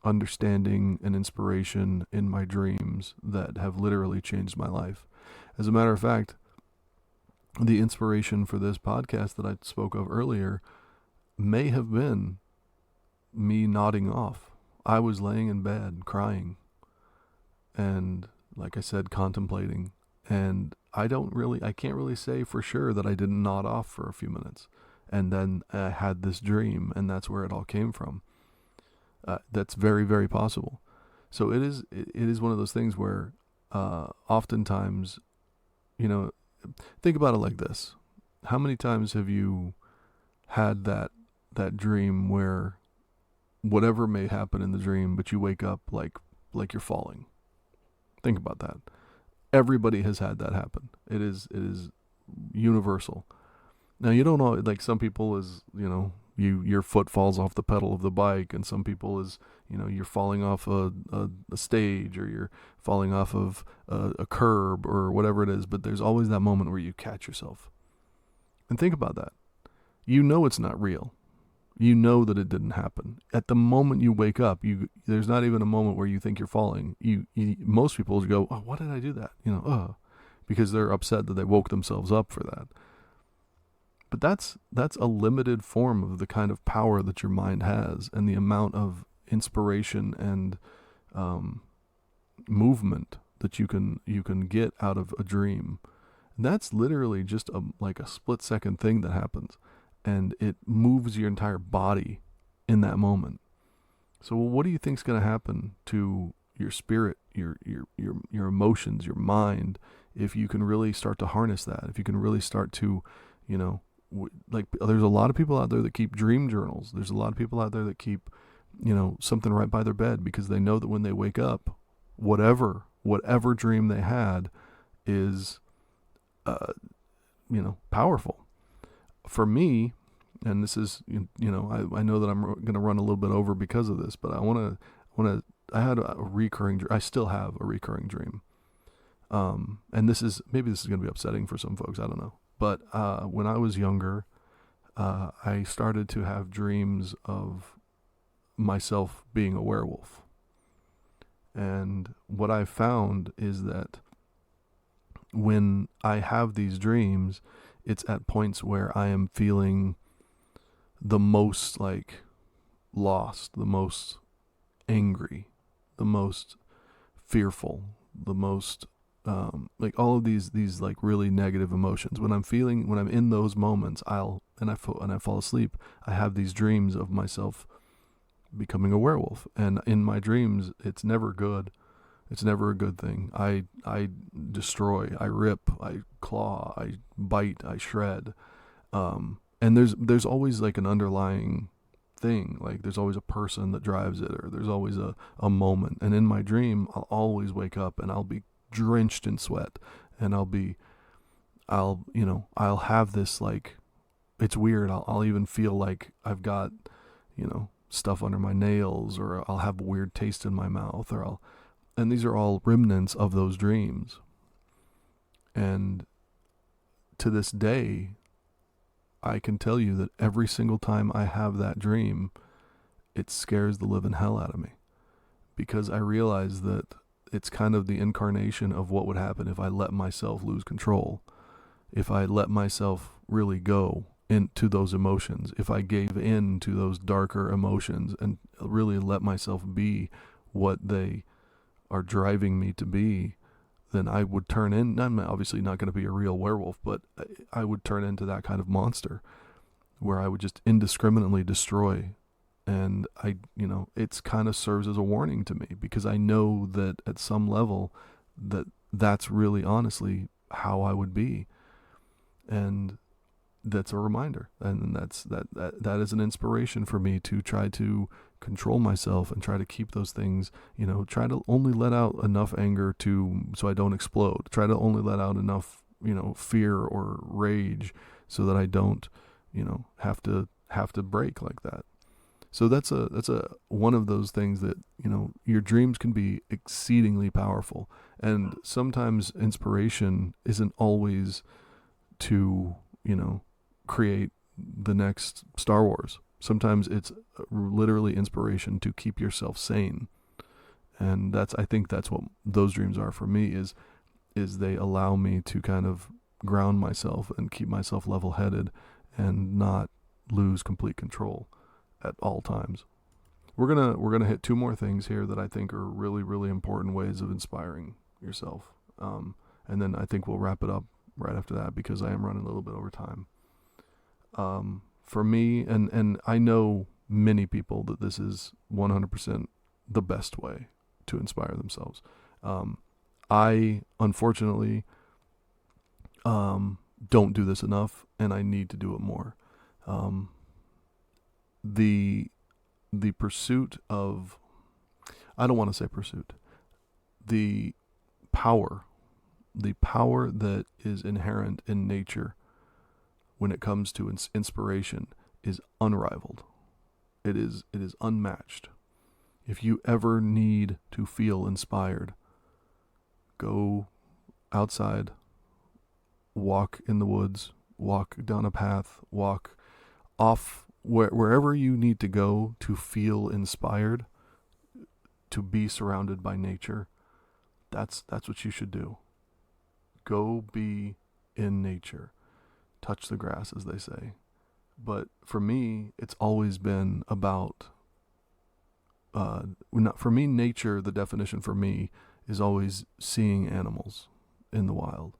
understanding and inspiration in my dreams that have literally changed my life. As a matter of fact, the inspiration for this podcast that I spoke of earlier may have been me nodding off. I was laying in bed crying and, like I said, contemplating. And I can't really say for sure that I didn't nod off for a few minutes. And then I had this dream, and that's where it all came from. That's very, very possible. So it is one of those things where oftentimes, think about it like this. How many times have you had that dream where whatever may happen in the dream, but you wake up like you're falling? Think about that. Everybody has had that happen. It is universal. Now, you don't know, like some people is, your foot falls off the pedal of the bike, and some people is, you're falling off a stage, or you're falling off of a curb or whatever it is, but there's always that moment where you catch yourself. And think about that. It's not real. You know that it didn't happen. At the moment you wake up, there's not even a moment where you think you're falling. Most people go, oh, why did I do that? Because they're upset that they woke themselves up for that. But that's a limited form of the kind of power that your mind has, and the amount of inspiration and movement that you can get out of a dream. And that's literally just a split second thing that happens, and it moves your entire body in that moment. So what do you think is going to happen to your spirit, your emotions, your mind, if you can really start to harness that, if you can really start to, you know, like there's a lot of people out there that keep dream journals. There's a lot of people out there that keep, you know, something right by their bed because they know that when they wake up, whatever dream they had is, you know, powerful. For me, and this is, you know, I know that I'm going to run a little bit over because of this, but I had a recurring, I still have a recurring dream. And maybe this is going to be upsetting for some folks, I don't know. But when I was younger, I started to have dreams of myself being a werewolf. And what I found is that when I have these dreams, it's at points where I am feeling the most like lost, the most angry, the most fearful, the most like all of these like really negative emotions. When I'm in those moments, I fall asleep, I have these dreams of myself becoming a werewolf. And in my dreams, it's never good. It's never a good thing. I destroy, I rip, I claw, I bite, I shred. And there's always like an underlying thing. Like there's always a person that drives it, or there's always a moment. And in my dream, I'll always wake up and I'll be drenched in sweat, and I'll have this, like, it's weird. I'll even feel like I've got, you know, stuff under my nails, or I'll have a weird taste in my mouth, and these are all remnants of those dreams. And to this day, I can tell you that every single time I have that dream, it scares the living hell out of me, because I realize that it's kind of the incarnation of what would happen if I let myself lose control, if I let myself really go into those emotions, if I gave in to those darker emotions and really let myself be what they are driving me to be. Then I would turn in, I'm obviously not going to be a real werewolf, but I would turn into that kind of monster where I would just indiscriminately destroy. And it's kind of serves as a warning to me, because I know that at some level that's really honestly how I would be. And that's a reminder. And that is an inspiration for me to try to control myself and try to keep those things, try to only let out enough anger so I don't explode. Try to only let out enough, fear or rage so that I don't, have to break like that. So that's one of those things that, your dreams can be exceedingly powerful. And sometimes inspiration isn't always to, create the next Star Wars. Sometimes it's literally inspiration to keep yourself sane. And I think that's what those dreams are for me, is they allow me to kind of ground myself and keep myself level-headed and not lose complete control at all times. We're gonna hit two more things here that I think are really, really important ways of inspiring yourself. And then I think we'll wrap it up right after that, because I am running a little bit over time. For me, and I know many people that this is 100% the best way to inspire themselves. I unfortunately don't do this enough, and I need to do it more. The pursuit of, I don't want to say pursuit, the power that is inherent in nature when it comes to inspiration is unrivaled. It is unmatched. If you ever need to feel inspired, go outside, walk in the woods, walk down a path, walk off wherever you need to go to feel inspired, to be surrounded by nature. That's what you should do. Go be in nature. Touch the grass, as they say. But for me, it's always been about, for me, nature, the definition for me is always seeing animals in the wild.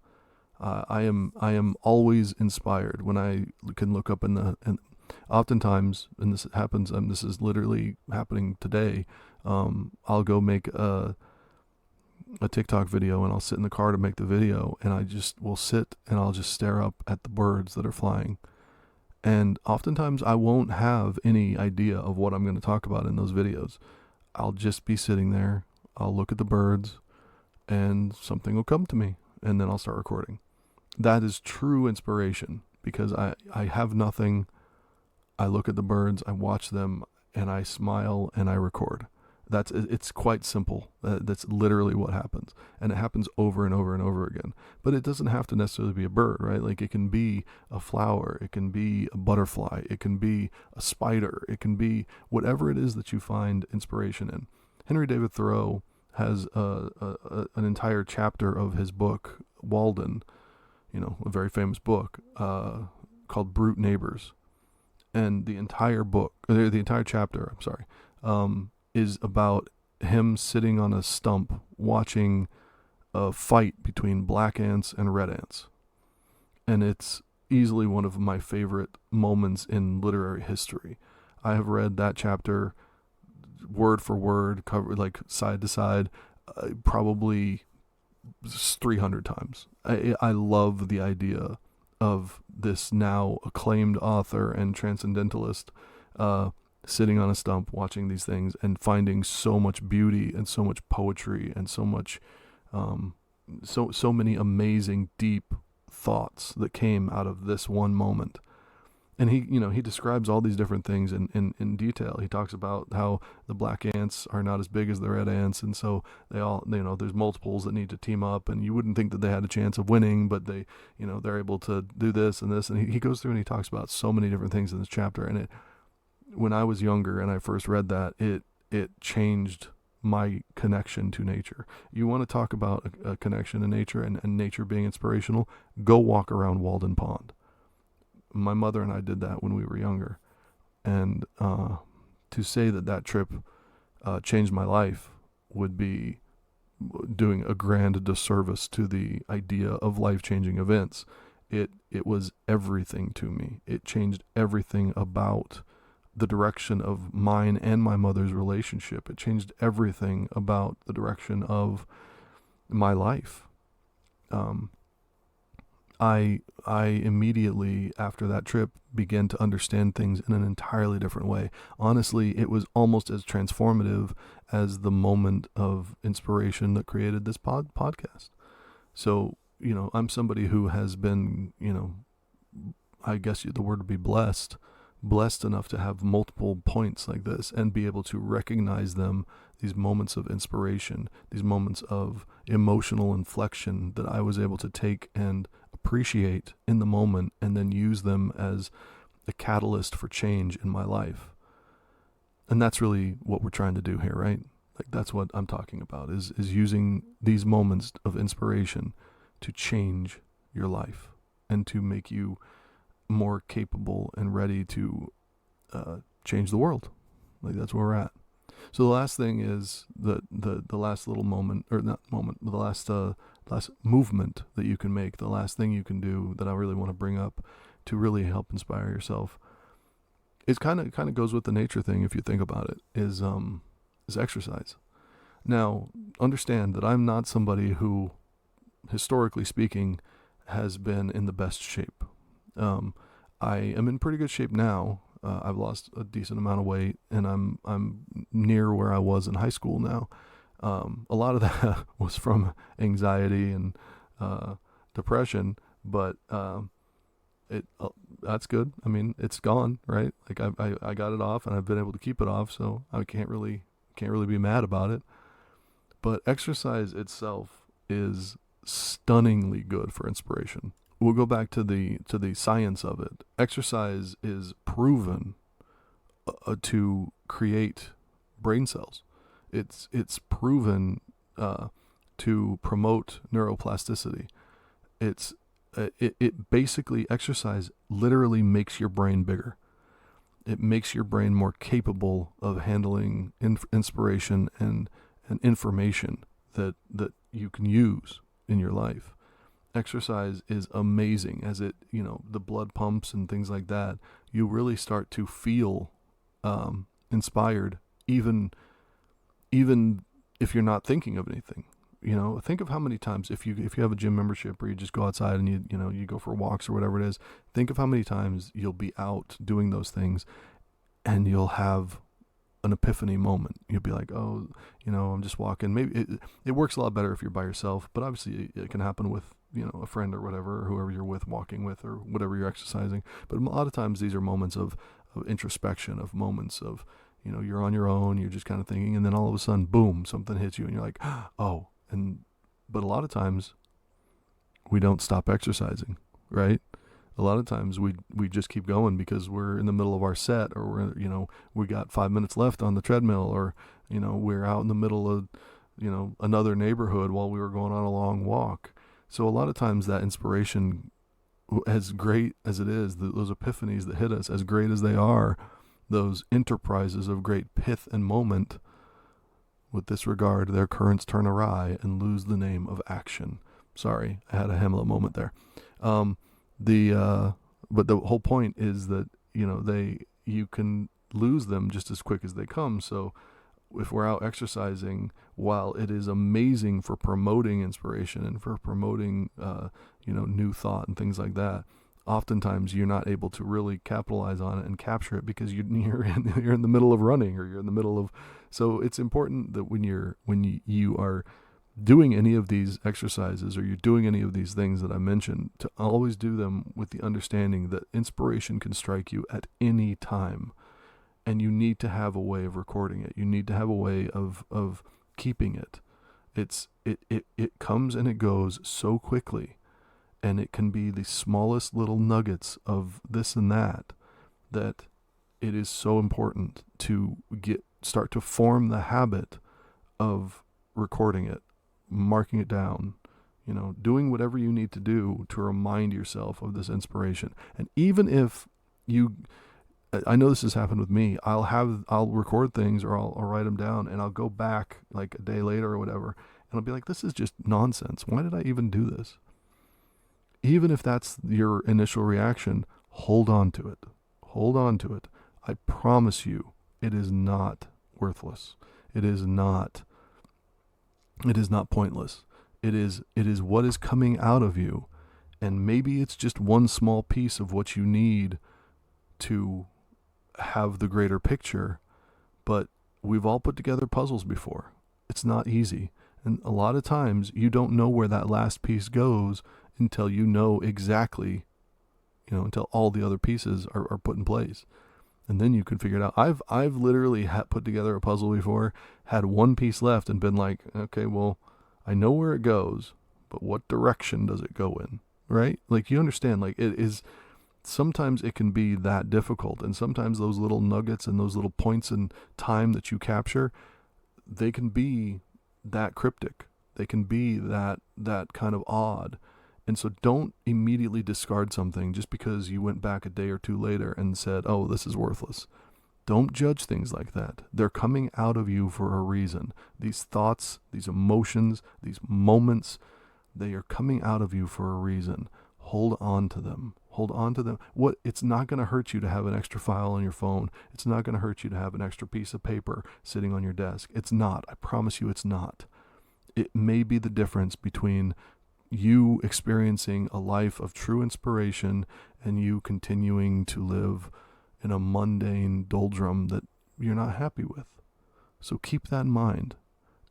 I am always inspired when I can look up and oftentimes, and this happens, this is literally happening today, I'll go make a TikTok video and I'll sit in the car to make the video, and I just will sit and I'll just stare up at the birds that are flying. And oftentimes I won't have any idea of what I'm going to talk about in those videos. I'll just be sitting there, I'll look at the birds, and something will come to me, and then I'll start recording. That is true inspiration, because I have nothing. I look at the birds, I watch them, and I smile and I record. It's quite simple. That's literally what happens. And it happens over and over and over again. But it doesn't have to necessarily be a bird, right? Like, it can be a flower, it can be a butterfly, it can be a spider, it can be whatever it is that you find inspiration in. Henry David Thoreau has an entire chapter of his book, Walden, a very famous book, called Brute Neighbors. And the entire book, the entire chapter, is about him sitting on a stump watching a fight between black ants and red ants. And it's easily one of my favorite moments in literary history. I have read that chapter word for word, covered like side to side, probably 300 times. I love the idea of this now acclaimed author and transcendentalist sitting on a stump watching these things and finding so much beauty and so much poetry and so much so many amazing deep thoughts that came out of this one moment. And he describes all these different things in detail. He talks about how the black ants are not as big as the red ants, and so they all, there's multiples that need to team up, and you wouldn't think that they had a chance of winning, but they're able to do this and this. And he goes through and he talks about so many different things in this chapter. And when I was younger and I first read that, it changed my connection to nature. You want to talk about a connection to nature and nature being inspirational? Go walk around Walden Pond. My mother and I did that when we were younger. And to say that trip changed my life would be doing a grand disservice to the idea of life-changing events. It was everything to me. It changed everything about the direction of mine and my mother's relationship. It changed everything about the direction of my life. I immediately after that trip began to understand things in an entirely different way. Honestly, it was almost as transformative as the moment of inspiration that created this podcast. So, I'm somebody who has been, I guess the word would be blessed enough to have multiple points like this and be able to recognize them, these moments of inspiration, these moments of emotional inflection that I was able to take and appreciate in the moment and then use them as a catalyst for change in my life. And that's really what we're trying to do here, right? Like, that's what I'm talking about, is using these moments of inspiration to change your life and to make you more capable and ready to change the world. Like, that's where we're at. So the last thing is the last little moment, or not moment, but the last movement that you can make, the last thing you can do that I really want to bring up to really help inspire yourself. It kind of goes with the nature thing, if you think about it, is exercise. Now, understand that I'm not somebody who, historically speaking, has been in the best shape. I am in pretty good shape now. I've lost a decent amount of weight, and I'm near where I was in high school now. A lot of that was from anxiety and depression, but that's good. I mean, it's gone, right? Like, I got it off, and I've been able to keep it off, so I can't really be mad about it. But exercise itself is stunningly good for inspiration. We'll go back to the science of it. Exercise is proven to create brain cells. It's proven to promote neuroplasticity. It basically, exercise literally makes your brain bigger. It makes your brain more capable of handling inspiration and information that you can use in your life. Exercise is amazing as it, the blood pumps and things like that. You really start to feel inspired, even if you're not thinking of anything. think of how many times, if you have a gym membership or you just go outside and you go for walks or whatever it is, think of how many times you'll be out doing those things and you'll have an epiphany moment. You'll be like, oh, I'm just walking. Maybe it works a lot better if you're by yourself, but obviously it can happen with, a friend or whatever, or whoever you're with, walking with, or whatever you're exercising. But a lot of times these are moments of introspection, of moments of, you're on your own, you're just kind of thinking, and then all of a sudden, boom, something hits you and you're like, oh. But a lot of times we don't stop exercising, right? A lot of times we just keep going because we're in the middle of our set, or we got 5 minutes left on the treadmill, or, we're out in the middle of, another neighborhood while we were going on a long walk. So a lot of times that inspiration, as great as it is, those epiphanies that hit us, as great as they are, those enterprises of great pith and moment, with this regard, their currents turn awry and lose the name of action. Sorry, I had a Hamlet moment there. But the whole point is that, you can lose them just as quick as they come. So if we're out exercising, while it is amazing for promoting inspiration and for promoting, new thought and things like that, oftentimes you're not able to really capitalize on it and capture it because you're in the middle of running, or you're in the middle of. So it's important that when you are doing any of these exercises, or you're doing any of these things that I mentioned, to always do them with the understanding that inspiration can strike you at any time, and you need to have a way of recording it. You need to have a way of keeping it. It comes and it goes so quickly. And it can be the smallest little nuggets of this and that it is so important to start to form the habit of recording it, marking it down, doing whatever you need to do to remind yourself of this inspiration. And even if I know this has happened with me, I'll record things, or I'll write them down, and I'll go back like a day later or whatever, and I'll be like, this is just nonsense. Why did I even do this? Even if that's your initial reaction, hold on to it. Hold on to it. I promise you, it is not worthless. It is not pointless. It is what is coming out of you. And maybe it's just one small piece of what you need to have the greater picture. But we've all put together puzzles before. It's not easy. And a lot of times you don't know where that last piece goes until you know exactly, until all the other pieces are put in place. And then you can figure it out. I've literally put together a puzzle before, had one piece left, and been like, okay, well, I know where it goes, but what direction does it go in, right? Like, you understand, like, it is, sometimes it can be that difficult. And sometimes those little nuggets and those little points in time that you capture, they can be that cryptic. They can be that kind of odd. And so don't immediately discard something just because you went back a day or two later and said, oh, this is worthless. Don't judge things like that. They're coming out of you for a reason. These thoughts, these emotions, these moments, they are coming out of you for a reason. Hold on to them. Hold on to them. It's not going to hurt you to have an extra file on your phone. It's not going to hurt you to have an extra piece of paper sitting on your desk. It's not. I promise you it's not. It may be the difference between you experiencing a life of true inspiration and you continuing to live in a mundane doldrum that you're not happy with. So keep that in mind.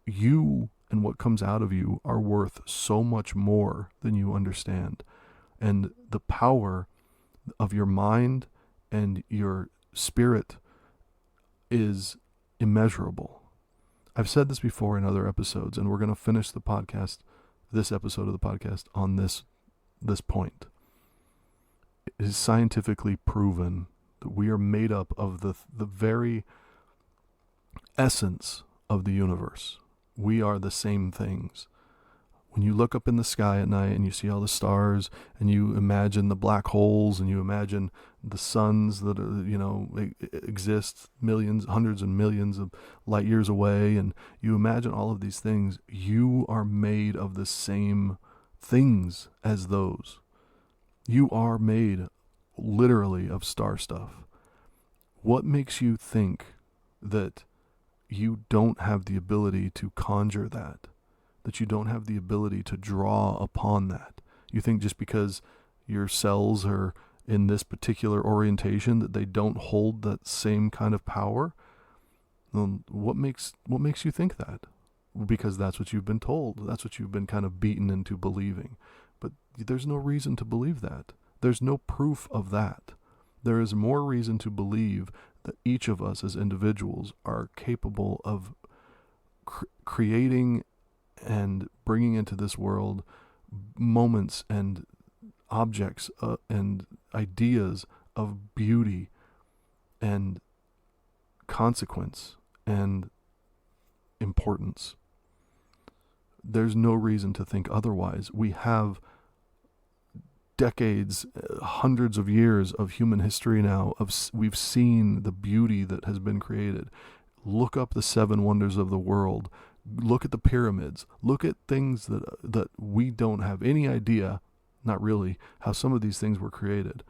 You and what comes out of you are worth so much more than you understand. And the power of your mind and your spirit is immeasurable. I've said this before in other episodes, and we're going to finish this episode of the podcast on this point. It is scientifically proven that we are made up of the very essence of the universe. We are the same things. When you look up in the sky at night and you see all the stars, and you imagine the black holes, and you imagine the suns that exist millions, hundreds and millions of light years away, and you imagine all of these things, you are made of the same things as those. You are made literally of star stuff. What makes you think that you don't have the ability to conjure that? that you don't have the ability to draw upon that. You think just because your cells are in this particular orientation that they don't hold that same kind of power? What makes you think that? Because that's what you've been told. That's what you've been kind of beaten into believing. But there's no reason to believe that. There's no proof of that. There is more reason to believe that each of us as individuals are capable of creating and bringing into this world moments and objects and ideas of beauty and consequence and importance. There's no reason to think otherwise. We have decades, hundreds of years of human history now. We've seen the beauty that has been created. Look up the 7 wonders of the world. Look at the pyramids. Look at things that we don't have any idea, not really, how some of these things were created,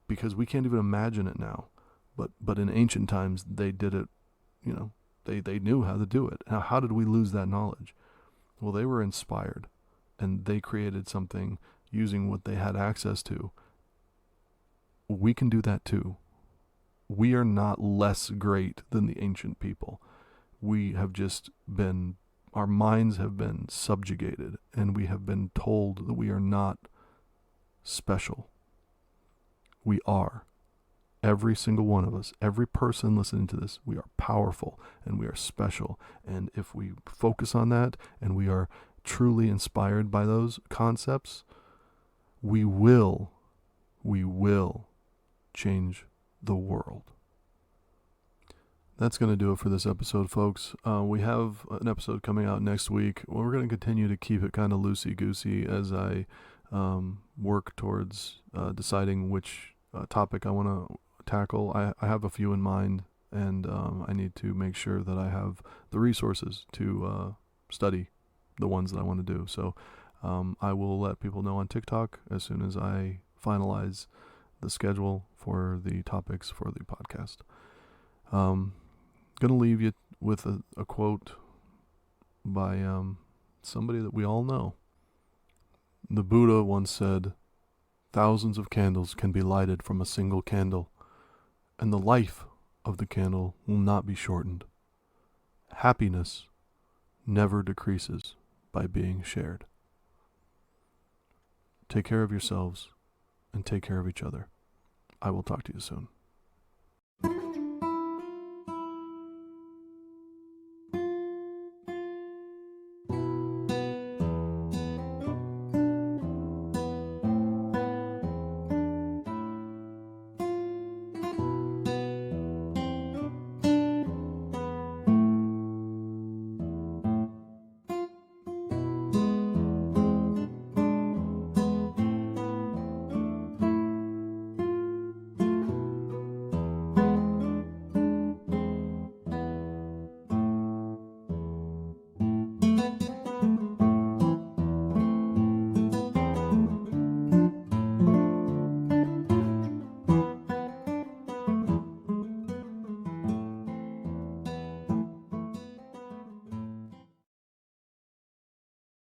because we can't even imagine it now. But in ancient times, they did it. They knew how to do it. Now, how did we lose that knowledge? Well, they were inspired, and they created something using what they had access to. We can do that too. We are not less great than the ancient people. We have just been, our minds have been subjugated, and we have been told that we are not special. We are. Every single one of us, every person listening to this, we are powerful and we are special. And if we focus on that and we are truly inspired by those concepts, we will change the world. That's going to do it for this episode, folks. We have an episode coming out next week. We're going to continue to keep it kind of loosey-goosey as I work towards deciding which topic I want to tackle. I have a few in mind, and I need to make sure that I have the resources to study the ones that I want to do. So I will let people know on TikTok as soon as I finalize the schedule for the topics for the podcast. Gonna leave you with a quote by somebody that we all know. The Buddha once said, "Thousands of candles can be lighted from a single candle, and the life of the candle will not be shortened. Happiness never decreases by being shared." Take care of yourselves and take care of each other. I will talk to you soon.